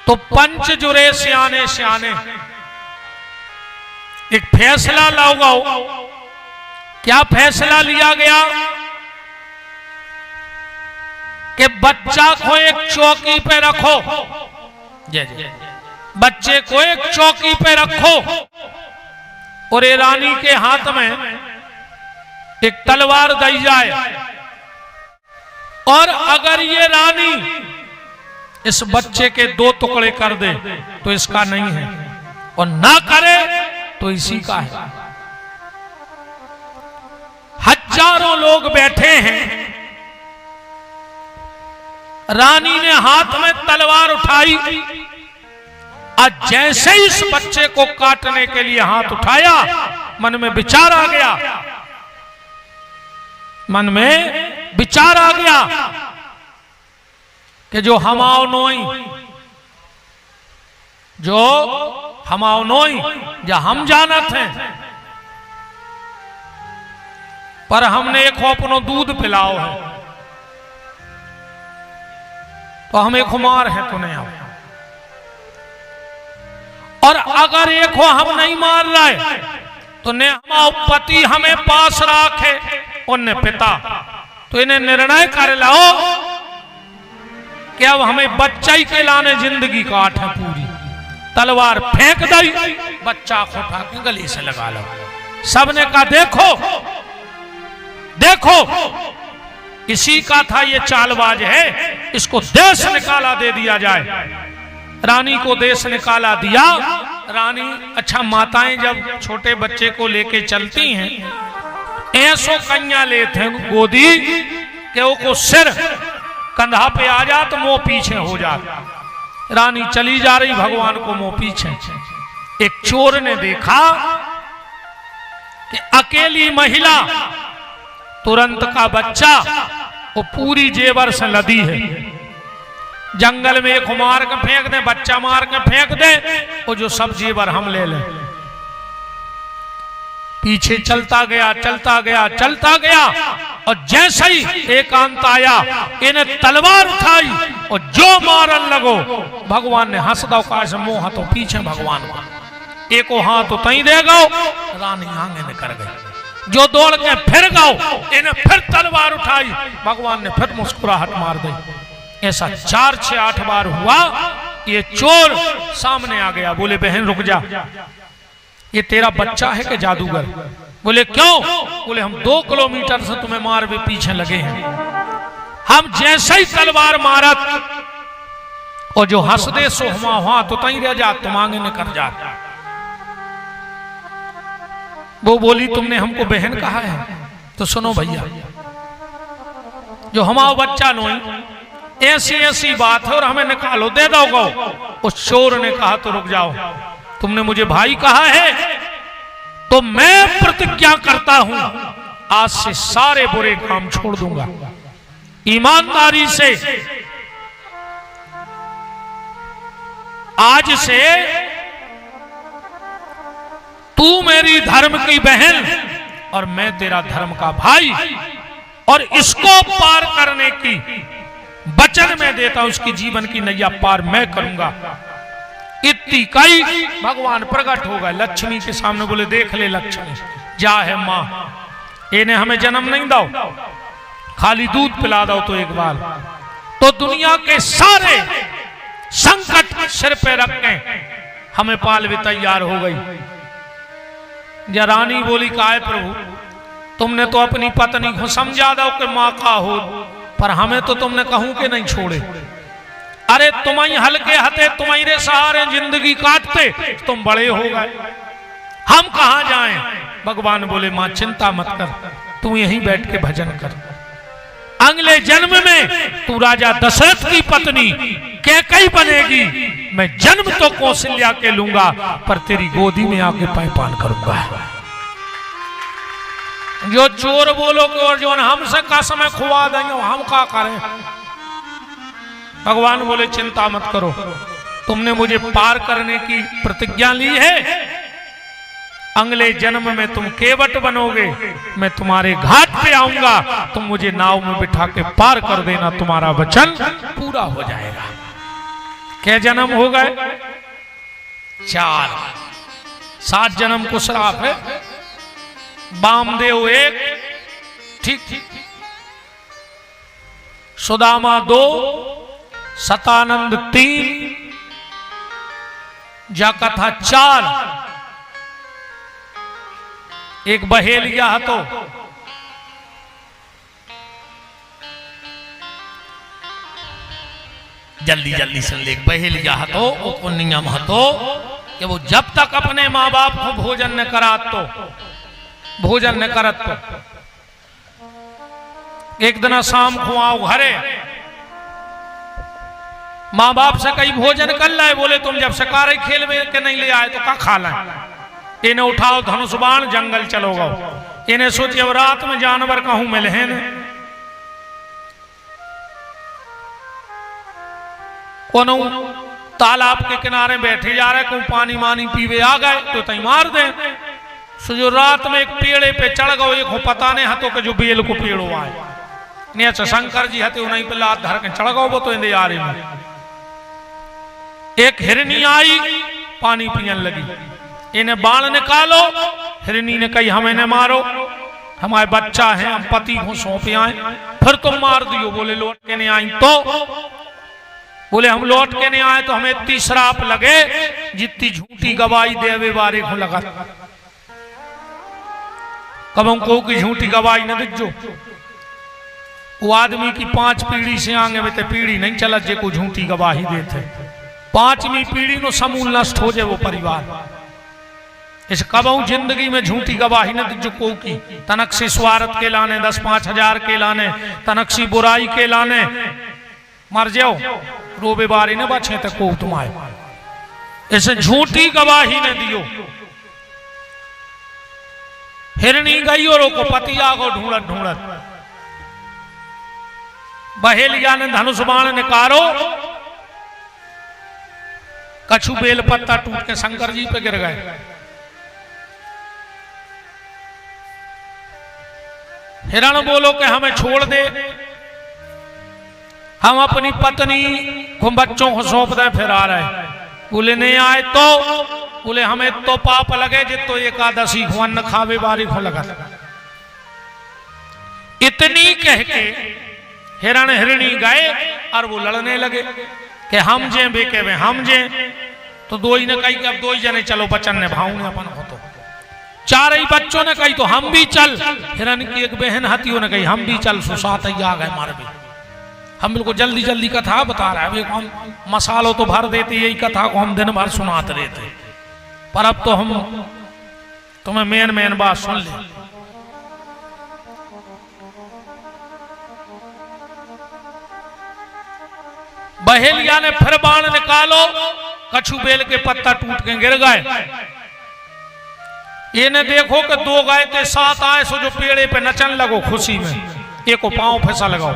तो पंच जुरे सियाने सियाने एक फैसला लगाओ। क्या फैसला लिया गया कि बच्चा को एक चौकी पे रखो, बच्चे को एक चौकी पे रखो और ये रानी के हाथ में एक तलवार दी जाए, और अगर ये रानी इस बच्चे के 2 टुकड़े कर दे तो इसका नहीं है, और ना करे तो इसी का है। हजारों लोग बैठे हैं, रानी ने हाथ में तलवार उठाई, आज जैसे ही इस बच्चे को काटने के लिए हाथ उठाया, मन में विचार आ गया, मन में विचार आ गया कि जो हमाओ नोई या हम जानत हैं, पर हमने एक अपनो दूध पिलाओ है, तो हम एक मार है तो नहीं आओ, और अगर एक हम नहीं मार रहे तो ने हमारा पति हमें पास रखे और पिता, तो इन्हें निर्णय कर लाओ कि अब हमें बच्चा ही के लाने जिंदगी काट है पूरी। तलवार फेंक दी, बच्चा को उठा के गले से लगा लो। सबने कहा देखो देखो, इसी का था ये चालबाज है, इसको देश निकाला दे दिया जाए। रानी को देश निकाला दिया। रानी, अच्छा माताएं जब छोटे बच्चे को लेके चलती हैं, ऐसो कन्या लेते हैं गोदी के वो को सिर कंधा पे आ जा तो मुंह पीछे हो जाता। रानी चली जा रही, भगवान को मुंह पीछे। एक चोर ने देखा कि अकेली महिला, तुरंत का बच्चा, वो पूरी जेवर से लदी है। जंगल में एक मार के फेंक दे, बच्चा मार के फेंक दे, वो जो सब जेवर हम ले लें। पीछे चलता गया चलता गया चलता गया, और जैसे ही एकांत आया, इन्हें तलवार उठाई और जो मारन लगो, भगवान ने हंस दो का से मुंह हाथों पीछे भगवान का एको हाथ तो तई दे गो। रानी आगे निकल गई, जो दौड़ के फिर गो, इन्हें फिर तलवार उठाई, भगवान ने फिर मुस्कुराहट मार दी। ऐसा 4, 6, 8 बार हुआ। ये चोर सामने आ गया, बोले बहन रुक जा, ये तेरा बच्चा है कि जादूगर? बोले क्यों? बोले हम 2 किलोमीटर से तुम्हें मार भी पीछे लगे हैं। हम जैसे ही तलवार मारत, और जो हंस दे सो हुआ तो तई रह जा, तुम आगे निकल जा। वो बोली तुमने हमको बहन कहा है, तो सुनो भैया, जो हमारा बच्चा नोई ऐसी ऐसी बात है और हमें निकालो, दे दो। उस चोर ने कहा तो रुक जाओ, तुमने मुझे भाई कहा है तो मैं प्रतिज्ञा करता हूं आज से सारे बुरे काम छोड़ दूंगा, ईमानदारी से। आज से तू मेरी धर्म की बहन और मैं तेरा धर्म का भाई, और इसको पार करने की वचन मैं देता हूं, उसकी जीवन की नैया पार मैं करूंगा। इतनी कई भगवान प्रकट हो गए लक्ष्मी के सामने, बोले देख ले लक्ष्मी, जा है मां, इन्हें हमें जन्म नहीं दो, खाली दूध पिला दो तो एक बार, तो दुनिया के सारे संकट सिर पे रख के हमें पाल भी तैयार हो गई। या रानी बोली का है प्रभु, तुमने तो अपनी पत्नी को समझा दो कि मां का हो, पर हमें तो तुमने कहूं कि नहीं छोड़े। अरे तुम्हारी हल्के हथे, तुम्हारे सहारे जिंदगी काटते, तुम बड़े हो गए, हम कहां जाएं? भगवान बोले मां चिंता मत कर, तू यहीं बैठ के भजन कर, अगले जन्म में तू राजा दशरथ की पत्नी कैकई बनेगी, मैं जन्म तो कौशल्या के लूंगा, पर तेरी गोदी में आके पायपान करूंगा। जो चोर बोलो कि और जो हमसे का समय खुआ देंगे, हम का करें? भगवान बोले चिंता मत करो, तुमने मुझे पार करने की प्रतिज्ञा ली है, अगले जन्म में तुम केवट बनोगे, मैं तुम्हारे घाट पे आऊंगा, तुम मुझे नाव में बिठा के पार कर देना, तुम्हारा वचन पूरा हो जाएगा। क्या जन्म हो गए? 4। 7 जन्म को श्राप है। वामदेव 1, ठीक, सुदामा 2, सतानंद 3, जाकथा 4, एक बहेलिया तो जल्दी सुन ले। बहेलिया तो वो नियम हतो कि वो जब तक अपने माँ बाप को भोजन न करत तो एक दिन शाम को आओ घरे, माँ बाप से कहीं भोजन कर लाए, बोले तुम जब शिकार खेल में के नहीं ले आए तो क्या खा लाए। इन्हें उठाओ धनुष बाण, जंगल चलो गो। इन्हें सोचे अब रात में जानवर कहूं मिले हैं ने, कोनो तालाब के किनारे बैठे जा रहे, को पानी मानी पीवे आ गए तो तई मार दे। सो जो रात में एक पेड़े पे चढ़ गओ, एक पता नहीं हतो के जो बेल को पेड़ो आए ने, शंकर जी हते उन्हीं पे लात धर के चढ़ गओ, वो तो इंदे यारी में एक हिरनी आई, पानी पीने लगी। इन्हें बाण निकालो, हिरनी ने कही हमें न मारो, हमारे बच्चा है, हम पति को सौंपे आए, फिर तुम मार दियो। बोले लौट के नहीं आई तो, बोले हम लौट के नहीं आए तो हमें इतनी श्राप लगे जितनी झूठी गवाही देवे बारे को लगा। कब हमको की झूठी गवाही न दिखो, वो आदमी की 5 पीढ़ी से आगे बेते पीढ़ी नहीं चला जे को झूठी गवाही देते, 5वीं पीढ़ी नो समूल नष्ट हो जाए वो परिवार। इस कबहू जिंदगी में झूठी गवाही न दिखो को की, तनक्सी स्वार्थ के लाने 10-5 हजार के लाने, तनक्सी बुराई के लाने मर जाओ, रोबे बारी न बचे तो को तुम्हारे। इसे झूठी गवाही न दियो। हिरनी गई और को पति आगो ढूंढत, बहेलिया ने धनुष बाण निकारो, कछु बेल पत्ता टूट के शंकर जी पे गिर गए। हिरण बोलो कि हमें छोड़ दे, हम अपनी पत्नी को बच्चों को सौंप दे, फिर आ रहे। बोले नहीं आए तो, बोले हमें तो पाप लगे जितो एकादशी को अन्न खावे बारी को लगा। इतनी कह के हिरण हिरणी गए और वो लड़ने लगे कि हम जे बेके में हम जे, तो 2 ही ने कही कि अब 2 ही जने चलो, बचन ने भाऊ ने अपन हो तो 4 ही बच्चों ने कही तो हम भी चल। हिरण की एक बहन हथियों ने कही हम भी चल, सो 7 ही आ गए मार भी। हम बिल्कुल जल्दी कथा बता रहे हैं, हम मसालों तो भर देते, यही कथा को हम दिन भर सुनाते रहते, पर अब तो हम तुम्हें मेन बात सुन ले। बहेलिया ने फिर बाण निकालो, कछु बेल के पत्ता टूट के गिर गए। ये ने देखो कि 2 गाय के 7 आए, सो जो पेड़े पे नचन लगो खुशी में, एक को पांव फंसा लगाओ,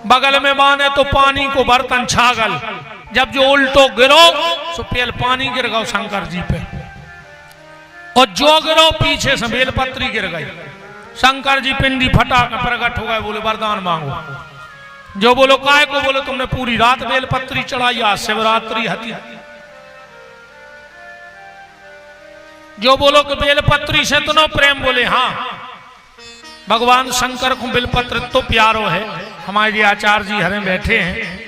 बगल में बांधे तो पानी को बर्तन छागल, जब जो उल्टो गिरो सो पेल पानी गिर गओ शंकर जी पे, और जो गिरो पीछे से बेलपत्री गिर गई। शंकर जी पिंडी फटा कर प्रकट हो गए, बोले वरदान मांगो। जो बोलो काय को, बोले तुमने पूरी रात बेलपत्री चढ़ाई, आज शिवरात्रि हती। जो बोलो कि बेलपत्री से तो नो प्रेम, बोले हाँ भगवान शंकर को बेलपत्र तो प्यारो है। हमारे आचार्य जी हरे बैठे हैं,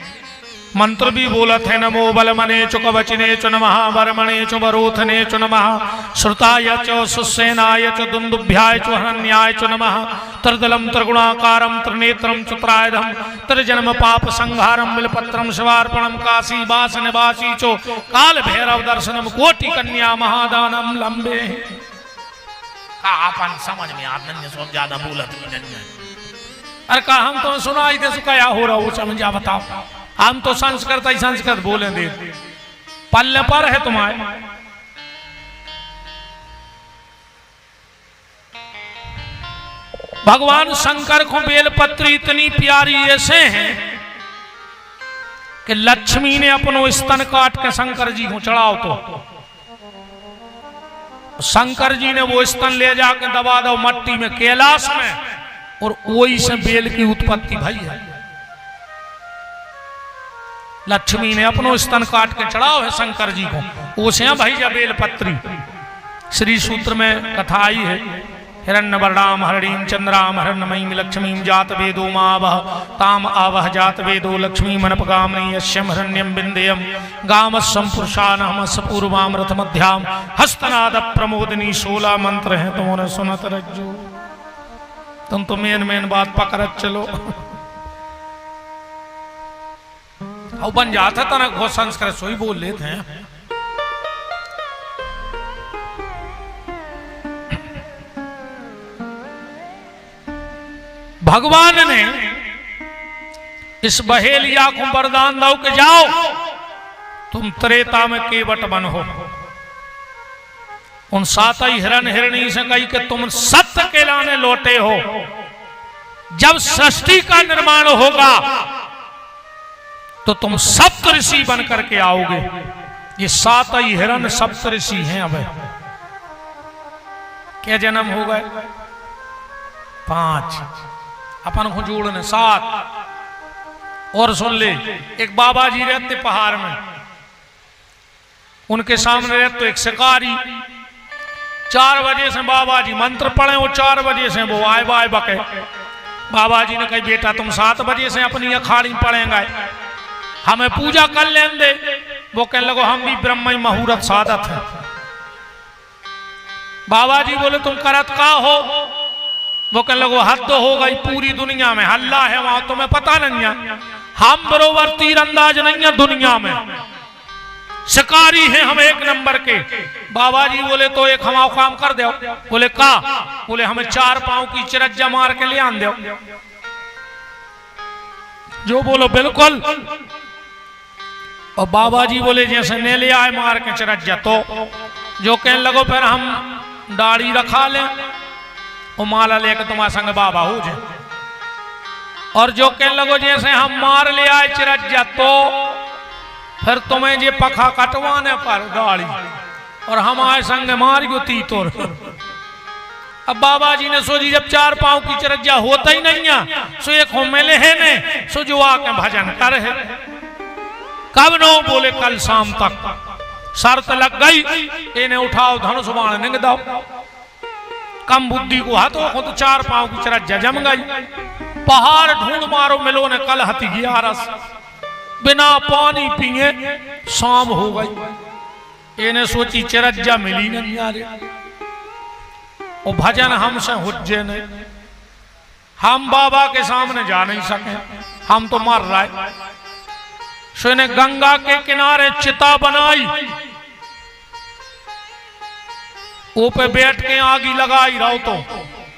मंत्र भी बोलत है, नमो बलमने चु कवचने चु नमः, वरमणे चु वरोथने चु नमः, श्रुताय च सुसेनाय च दुंदुभ्याय च हरण्याय च नमः, त्रिदलम त्रिगुणाकारम त्रिनेत्रम चतुरायुधम त्रिजन्म पाप संहारम बिलपत्रम शिवार्पणम काशी वास निवासी चो काल भैरव दर्शनम कोटि कन्या महादानम लंबे। अपन समझ में आपने सब ज्यादा बोलत नहीं। अरे का हम तो सुनाई दे क्या हो रहा वो समझा बताओ, हम तो संस्कृत ही संस्कृत बोले दे, पल्ले पर है तुम्हारे। भगवान शंकर को बेलपत्री इतनी प्यारी ऐसे है कि लक्ष्मी ने अपनो स्तन काट के शंकर जी को चढ़ाओ तो शंकर जी ने वो स्तन ले जाकर दबा दो मट्टी में कैलाश में, और वही से बेल की उत्पत्ति भई है। लक्ष्मी ने अपनो स्तन काट के चढ़ाओ है शंकर जी को, उसे भाई जा बेल पत्री। श्री सूत्र में कथा आई है, हिरण्य वर्णाम हरणीम चंद्राम हरणमयीम लक्ष्मीम जात वेदो मावह ताम आवह जात वेदो लक्ष्मी मनपगामनी यश्यम हिरण्यम बिंदेयम गामस्सम पुरुषानहम सपूर्वाम रथ मध्याम हस्तनाद प्रमोदिनी 16 मंत्र हैं तुमने सुनत रज्जो। तुम तो मेन बात पकड़ चलो। और बन जाता था ना घोष संस्कृत सोई बोल लेते हैं। भगवान ने इस बहेलिया को वरदान दो कि जाओ तुम त्रेता में केवट बन हो। उन 7 हिरण हिरणी से कही कि तुम सत्य के लाने लौटे हो। जब सृष्टि का निर्माण होगा तो तुम सप्त ऋषि बन करके आओगे। ये 7 हिरण सप्त ऋषि हैं। अब क्या जन्म हो गए? 5 अपन को जोड़ने 7। और सुन ले, एक बाबा जी रहते पहाड़ में, उनके सामने रहते एक शिकारी। 4 बजे से बाबा जी मंत्र पढ़े, वो 4 बजे से वो आए बाय बके। बाबा जी ने कही बेटा तुम 7 बजे से अपनी अखाड़ी पढ़ेंगे, हमें पूजा कर लें दे। वो कहने लगो हम भी ब्रह्म मुहूर्त साधत है। बाबा जी बोले तुम करत का हो? वो कहने लगो हद हो गई, पूरी दुनिया में हल्ला है, वहां तुम्हें पता नहीं है। हम बरोबर तीरंदाज नहीं है दुनिया में, शिकारी हैं हम 1 नंबर के। बाबा जी बोले तो एक हम काम कर दो। बोले का? बोले हमें 4 पांव की चिरज्जा मार के ले आन दो। जो बोलो बिल्कुल। और बाबा जी बोले जैसे ने ले आए मार के चिरज्जा, तो जो कहने लगो फिर हम दाढ़ी रखा लें और माला लेकर तुम्हारे संग बाबा हो जाए। और जो कहने लगो जैसे हम मार ले आए चिरज्जा, तो फिर तुम्हें ये पखा कटवाने पर दाढ़ी और हम आए संग मार गो तीतोर। अब बाबा जी ने सोची जब 4 पांव की चिरज्जा होता ही नहीं है, सो एक हो मिले है ने, सो जो आके भजन कर है। कब नो? बोले कल शाम तक। शर्त लग गई, इन्हें उठाओ धनुष बाण निंग दो। कम बुद्धि को हाथों को तो 4 पांव की चिरज्जा जम गई। पहाड़ ढूंढ मारो मिलो ने कल हती 11 बिना पानी पिए शाम हो गई। इन्हें सोची चिरज्जा मिली नहीं आ रही, और भजन हमसे हुज्जे नहीं, हम बाबा के सामने जा नहीं सके, हम तो मर रहे। सो इन्हें गंगा के किनारे चिता बनाई, वो पे बैठ के आगी लगाई रहो। तो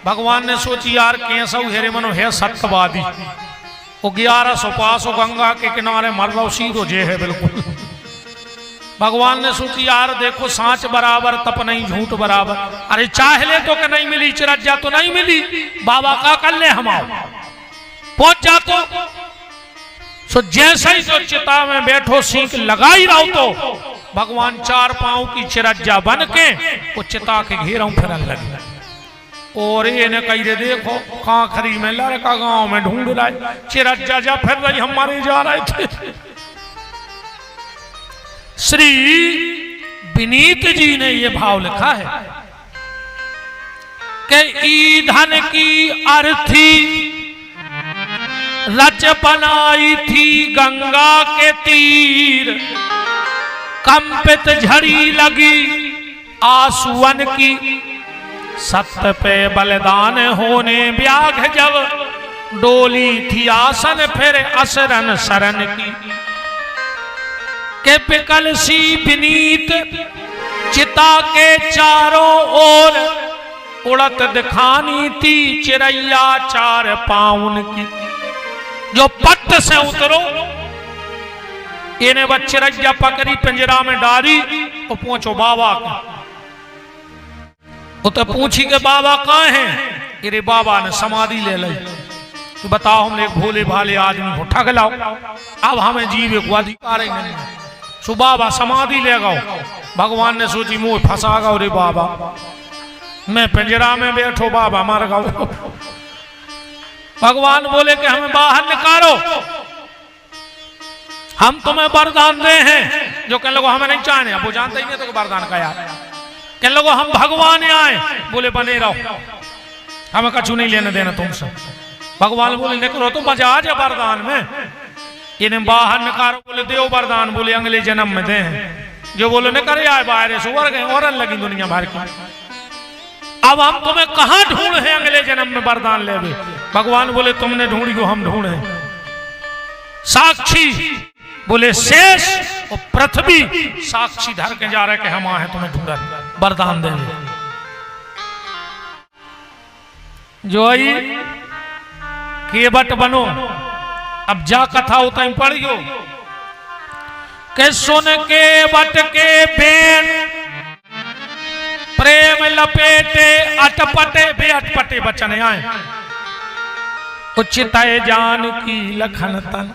भगवान ने सोची यार कैसा हेरे मनो है सत्यवादी, वो 1100 पास हो गंगा के किनारे मर रहा सीधो जे है बिल्कुल। भगवान ने सोची यार देखो सांच बराबर तप नहीं झूठ बराबर। अरे चाह ले तो कि नहीं मिली चिरज्जा, तो नहीं मिली, बाबा का कर ले हम आओ पहुंच जा। तो सो जैसे ही तो चिता में बैठो सीख लगाई रहो, तो भगवान 4 पांव की चिरज्जा बन के वो चिता के घेरों फिरन लगे। और इन्हें कही रे देखो कांखरी में लड़का गांव में ढूंढ रहा है, चिरज्जा जा फिर रही, हम मारे जा रहे थे। श्री विनीत जी ने ये भाव लिखा है कि ईंधन की अर्थी रच बनाई थी गंगा के तीर, कंपित झड़ी लगी आंसुअन की, सत्य पे बलिदान होने ब्याघ जब, डोली थी आसन फिर असरन शरण की। के पिकल सी विनीत चिता के चारों ओर, उड़त दिखानी थी चिरैया 4 पाउन की। जो पट से उतरो, इन्हें बच्चे चिरैया पकड़ी पिंजरा में डाली और पहुंचो बाबा का। तो पूछी के बाबा कहाँ हैं? अरे बाबा ने समाधि ले ली। तो बताओ हमने एक भोले भाले आदमी को ठग लाओ, अब हमें जीव को अधिकार नहीं। सो बाबा समाधि ले गओ, भगवान ने सोची मुंह फंसा गया, रे बाबा मैं पिंजरा में बैठो बाबा मर गया। भगवान बोले कि हमें बाहर निकालो, हम तुम्हें वरदान दे हैं। जो कहने लोगों हमें नहीं चाहने, अब वो जानते ही नहीं तो वरदान का यार। कहने लोगों हम भगवान आए, बोले बने रहो, हमें कछु नहीं लेने देना तुमसे। भगवान बोले निकलो तो मजा आ जाए वरदान में। इन्हें बाहर निकालो, बोले देव वरदान, बोले अगले जन्म में दे। जो बोले निकल आए बाहर से वर गए और लगी दुनिया भर की। अब हम तुम्हें कहां ढूंढ है अगले जन्म में वरदान ले। भगवान बोले तुमने ढूंढी को हम ढूंढे। साक्षी बोले शेष और पृथ्वी साक्षी धर के जा रहे कि हम आए तुम्हें ढूंढा वरदान दे। जो आई केवट बनो, अब जा कथा होता ही पढ़ियो के सुन के वट के बेन प्रेम लपेटे अटपटे बे अटपटे बचन आए। उचित जान की लखन तन।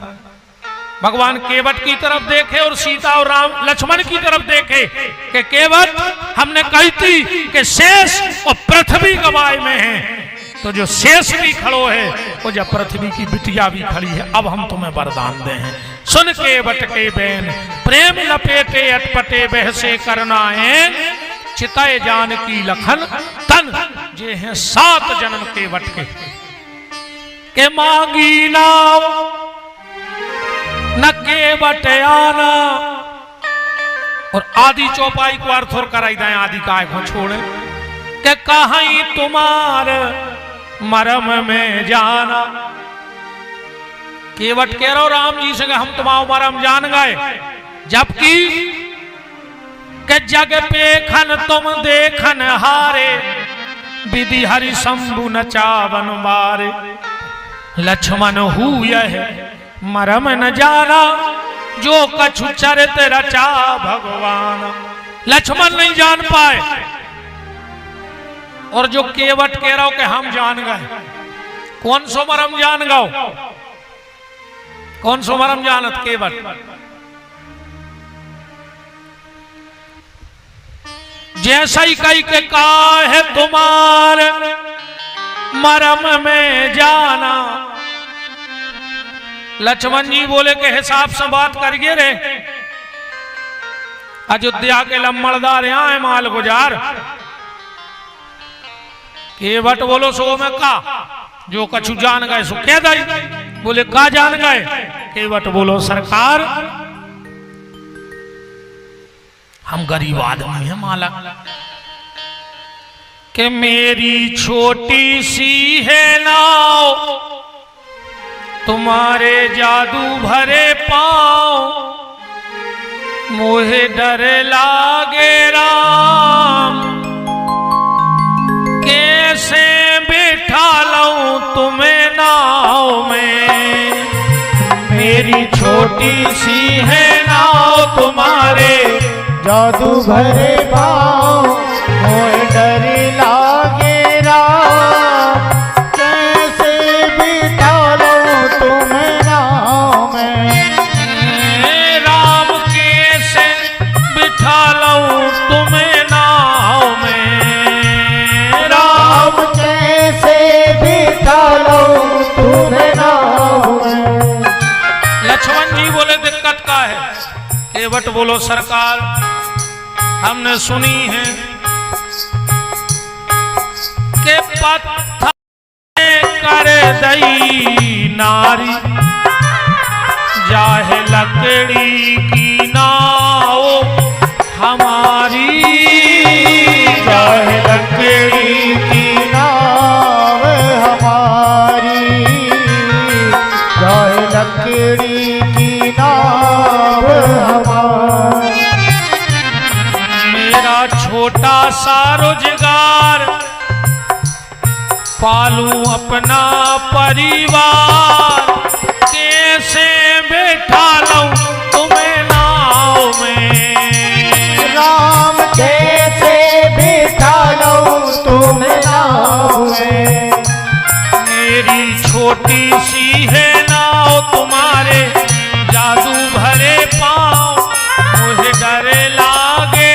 भगवान केवट की तरफ देखे और सीता और राम लक्ष्मण की तरफ देखे कि केवट हमने कही थी कि शेष और पृथ्वी गवाए में है, तो जो शेष भी खड़ो है वो जब पृथ्वी की बिटिया भी खड़ी है, अब हम तुम्हें वरदान दे हैं। सुन केवट के बैन प्रेम लपेटे अटपटे बहसे करनाए, चिताए जान की लखन तन। जे हैं 7 जन्म केवट के मांगी नाव न केवट आना। और आदि चौपाई को अर्थ और कराई दें, आदि काय को छोड़े के कहीं तुम्हार मरम में जाना। केवट कह रहा राम जी से हम तुम्हारा मरम जान गए, जबकि के जग पे खन तुम देखन हारे, विधि हरि शंभु नचावन मारे। लक्ष्मण हु यह मरम न जाना, जो कछु चरित रचा भगवान। लक्ष्मण नहीं जान पाए, और जो केवट कह रहा हो कि हम जान गए। कौन सो मरम जान गाओ, कौन सो मरम जानत केवट। जैसा ही कही के काहे तुम्हार मरम में जाना। लक्ष्मण जी बोले के हिसाब से बात करिए रे, अयोध्या के लम्बड़दार यहाँ है माल गुजार। केवट बोलो सो में का जो कछु जान गए सो कह दई। बोले का जान गए। केवट बोलो सरकार हम गरीब आदमी हैं माला, कि मेरी छोटी सी है नाव, तुम्हारे जादू भरे पाँव, मोहे डर लागे राम, कैसे बिठा लऊं तुम्हें नाव में। मेरी छोटी सी है नाव, तुम्हारे जादू भरे पाँव, मोहे डर लागे राम, कैसे बिठा लूं तुम्हें नाव में। राम कैसे बिठा लऊं तुम्हें नाव में। राम कैसे बिठा लूं तुम्हें नाव में। लक्ष्मण जी बोले दिक्कत का है। केवट बोलो सरकार हमने सुनी है के पत्थर कर दई नारी, जाहे लकड़ी की नाव हमारी। चाहे लकड़ी की नाव हमारी, चाहे लकड़ी की नाव हमारी। मेरा छोटा सा रोजगार, पालूं अपना परिवार, कैसे बैठा लऊं तुम्हें नाव में। राम कैसे बिठा लूं तुम्हें नाव में। मेरी छोटी सी है नाव, तुम्हारे जादू भरे पाँव, मुझे डर लागे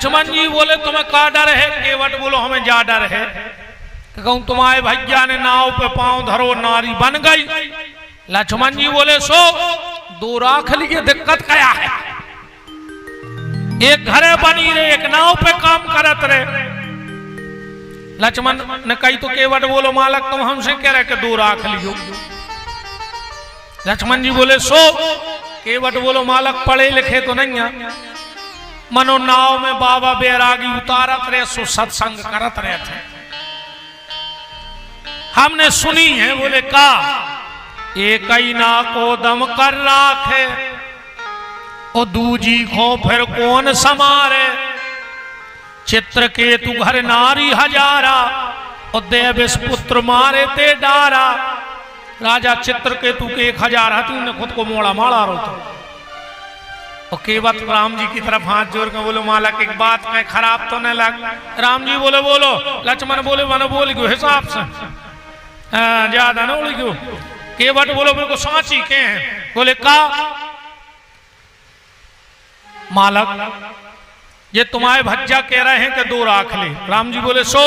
लक्ष्मण जी बोले तुम्हें का डर है? केवट बोलो हमें जा डर है। कहूं तुम्हारे भैया ने नाव पे पांव धरो नारी बन गई। लक्ष्मण जी बोले सो दो राख लिए दिक्कत क्या है? एक घरे बनी रहे, एक नाव पे काम करत रहे। लक्ष्मण ने कही तो केवट बोलो मालक तुम हमसे कह रहे कि दो राख लियो। लक्ष्मण जी बोले सो। केवट बोलो मालक पढ़े लिखे तो नहीं है, मनो नाव में बाबा बैरागी उतारत रहे सो सत्संग करत रहे थे, हमने सुनी है। बोले का एक ही ना को दम कर राखे और दूजी को फिर कौन समारे। चित्रकेतु घर नारी हजारा और देवेश पुत्र मारे ते डारा। राजा चित्रकेतु के 1000 हाथी ने खुद को मोड़ा मारा रोता। और केवट राम जी की तरफ हाथ जोड़ के बोलो मालक एक बात में खराब तो नहीं लग। राम जी बोले बोलो। लक्ष्मण बोले मैंने बोल गयो हिसाब से ज्यादा ना बोल गयो। केवट बोलो मेरे को सांची के हैं। बोले का मालक ये तुम्हारे भज्जा कह रहे हैं कि दो राख ले। राम जी बोले सो।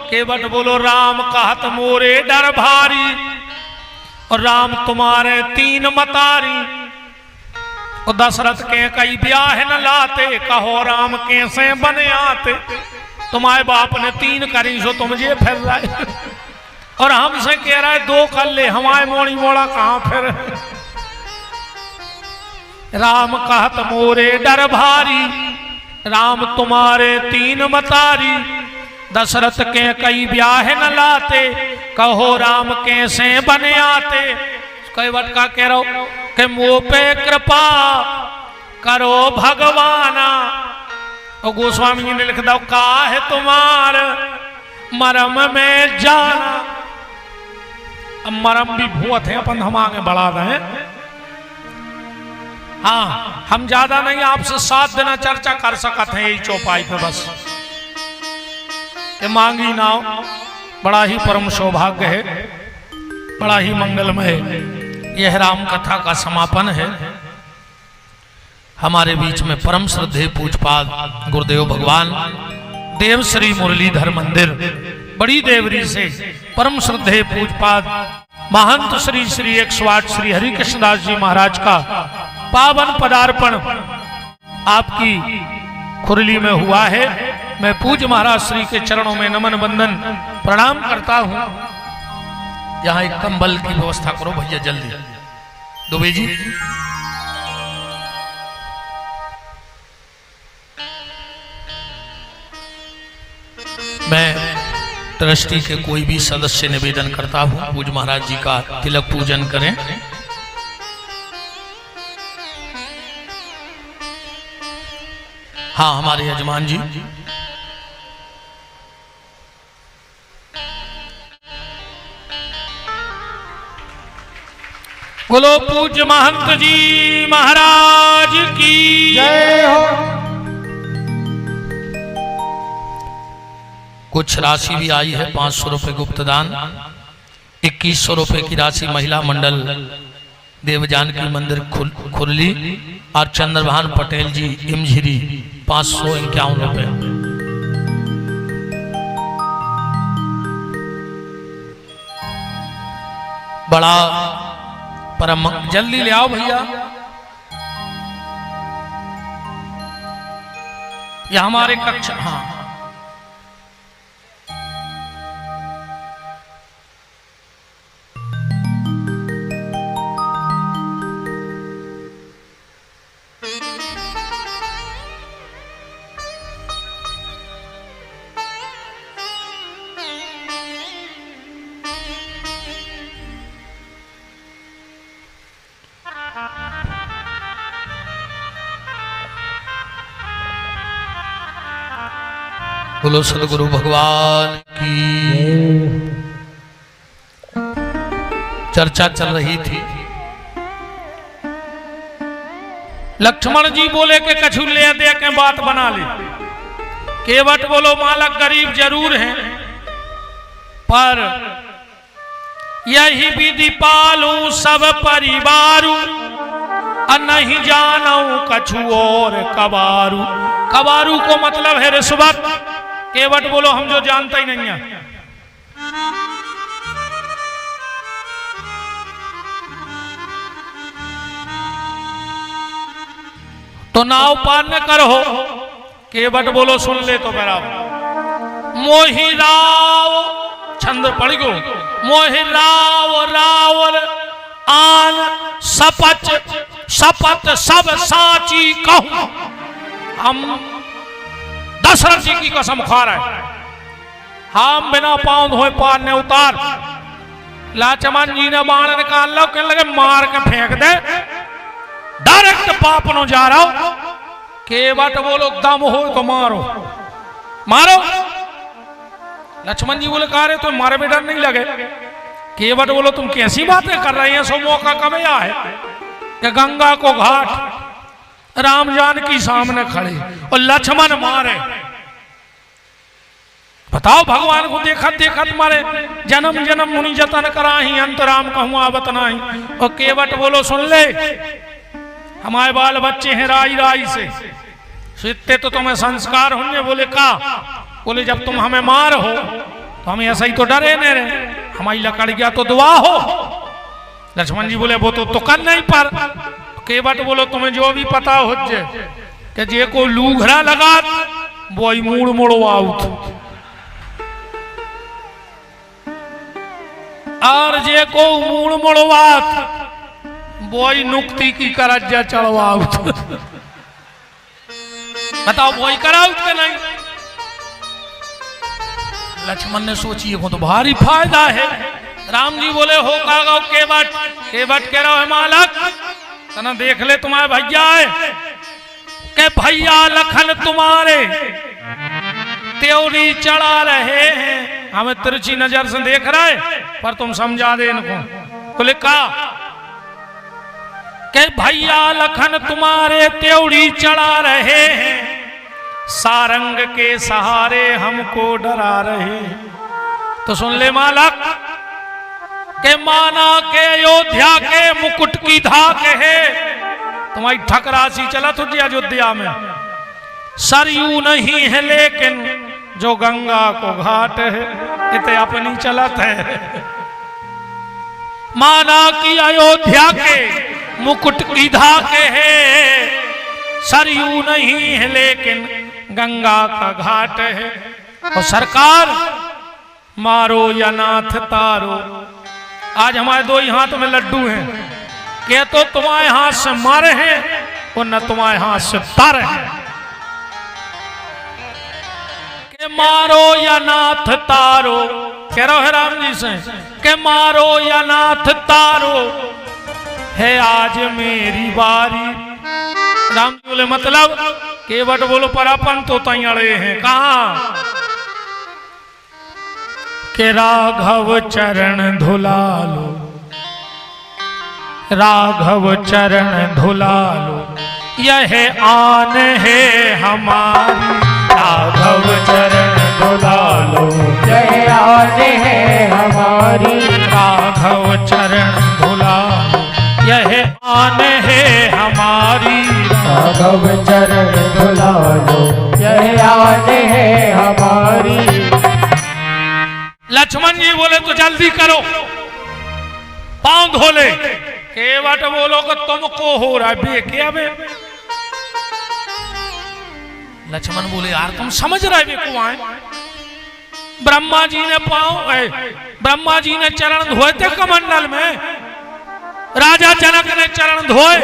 केवट बोलो राम कहत मोरे डर भारी और राम तुम्हारे 3 मतारी। और दशरथ के कई ब्याह न लाते कहो राम कैसे बने आते। तुम्हारे बाप ने 3 करी सो तुम ये फिर रहे और हमसे कह रहा है 2 कर ले। हमारे मोड़ी मोड़ा कहां फिर। राम कहत मोरे डर भारी राम तुम्हारे 3 मतारी। दशरथ के कई ब्याह न लाते कहो राम कैसे बने आते। केवट का कह रहा हूं कि मुंह पे कृपा करो भगवाना। और गोस्वामी जी ने लिख दो का है तुम्हार मरम में जाना। अब मरम भी भूत है अपन हम आगे बढ़ा रहे हैं। हाँ हम ज्यादा नहीं आपसे 7 दिन चर्चा कर सकते हैं यही चौपाई पे बस। मांगी नाव बड़ा ही परम सौभाग्य है, बड़ा ही मंगलमय है। यह राम कथा का समापन है। हमारे बीच में परम श्रद्धेय पूजपाद गुरुदेव भगवान देव श्री मुरलीधर मंदिर बड़ी देवरी से परम श्रद्धेय पूजपाद महंत श्री श्री 108 श्री हरि कृष्णदास जी महाराज का पावन पदार्पण आपकी खुरली में हुआ है। मैं पूज्य महाराज श्री के चरणों में नमन बंदन प्रणाम करता हूं। यहाँ एक कंबल की व्यवस्था करो भैया जल्दी दुबे जी। मैं ट्रस्टी के कोई भी सदस्य निवेदन करता हूं पूज्य महाराज जी का तिलक पूजन करें। हाँ हमारे यजमान जी बोलो पूज्य महंत जी महाराज की जय हो। कुछ राशि भी आई है 500 रुपए गुप्तदान, 2100 रुपए की राशि महिला मंडल देव जानकी मंदिर खुरली और चंद्रभान पटेल जी इमझिरी 551 रुपए। बड़ा परम जल्दी ले आओ भैया। ये हमारे कक्षा हाँ बोलो सदगुरु भगवान की। चर्चा चल रही थी। लक्ष्मण जी बोले कि कछु ले दे के बात बना ले। केवट बोलो मालक गरीब जरूर हैं पर यही विधि पालू सब परिवारू नहीं जानू कछु और कबारू। कबारू को मतलब है रिश्वत। केवट बोलो हम जो जानता ही नहीं है। तो नाव पार न करो। केवट बोलो सुन ले तो बराबर। मोहि राव छंद पढ़ गो। मोहि राव रावल आन सपच सपत सब साची कहूं। हम दशरथ जी की कसम खा रहे हैं, हम बिना पांव धोए पार ने उतार। लक्ष्मण जी ने बाण निकाल लो, कहने लगे मार के फेंक दे, डायरेक्ट पाप नो जा रहा हो। केवट बोलो दम हो तो मारो मारो। लक्ष्मण जी बोले कहा रे तो मारे में डर नहीं लगे। केवट बोलो तुम कैसी बातें कर रहे हैं, सो मौका कब आया है कि गंगा को घाट राम जानकी सामने खड़े और लक्ष्मण मारे। बताओ भगवान को देखत देखत मारे। जन्म जन्म मुनि जतन कराही अंत राम कहूँ आवत नाही। और केवट बोलो सुन ले, हमारे बाल बच्चे हैं राई राई से, इतने तो तुम्हें संस्कार होंगे। बोले का? बोले जब तुम हमें मार हो तो हम ऐसा ही तो डरे नहीं रहे, हमारी लकड़ गया तो दुआ हो। लक्ष्मण जी बोले वो तो कर नहीं पर। केवट बोलो तुम्हें जो भी पता हो जाए कि जे को लूघरा लगा वो ही मूड़ मुड़ो आउट, और जे को मूड़ मुड़वात वो ही नुक्ति की करज्जा चढ़वाउत। बताओ वो ही कराउत के नहीं। लक्ष्मण ने सोची को तो भारी फायदा है। राम जी बोले हो का गाओ केवट। केवट कह रहा है मालक तना देख ले तुम्हारे भैया है के भैया लखन तुम्हारे त्योरी चढ़ा रहे हैं। हमें तिरछी नजर से देख रहा है पर तुम समझा दे इनको। बोले का के भैया लखन तुम्हारे त्योड़ी चढ़ा रहे हैं, सारंग के सहारे हमको डरा रहे हैं। तो सुन ले मालक के माना के अयोध्या के मुकुट की धाक है, तुम्हारी ठकरासी चला तुझे अयोध्या में। सरयू नहीं है लेकिन जो गंगा को घाट है, इतने अपनी चलत है। माना कि अयोध्या के मुकुट की धाक है, सरयू नहीं है लेकिन गंगा का घाट है। और सरकार मारो या नाथ तारो। आज हमारे दो ही हाथ में लड्डू हैं, के तो तुम्हारे हाथ से मारे हैं और न तुम्हारे हाथ से तारे हैं। के मारो या नाथ तारो, कह रहा है राम जी से के मारो या नाथ तारो है आज मेरी बारी। राम जी बोले मतलब केवट बोलो पर अपन तो तई अड़े हैं कहा के राघव चरण धुला लो, राघव चरण धुला लो यह आन है हमारी। राघव चरण धुला लो यह आन है हमारी। राघव चरण धुला लो यह आन है हमारी। राघव चरण धुला लो यह आन है हमारी। लक्ष्मण जी बोले तो जल्दी करो, पांव धो ले। केवट बोलो कि तुमको हो रहा है बे क्या बे। लक्ष्मण बोले यार तुम समझ रहे बे को आए। ब्रह्मा जी ने ब्रह्मा जी ने चरण धोए थे कमंडल में, राजा जनक ने चरण धोए।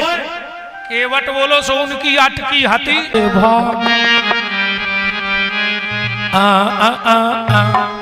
केवट बोलो सो उनकी अटकी हती। आ आ आ आ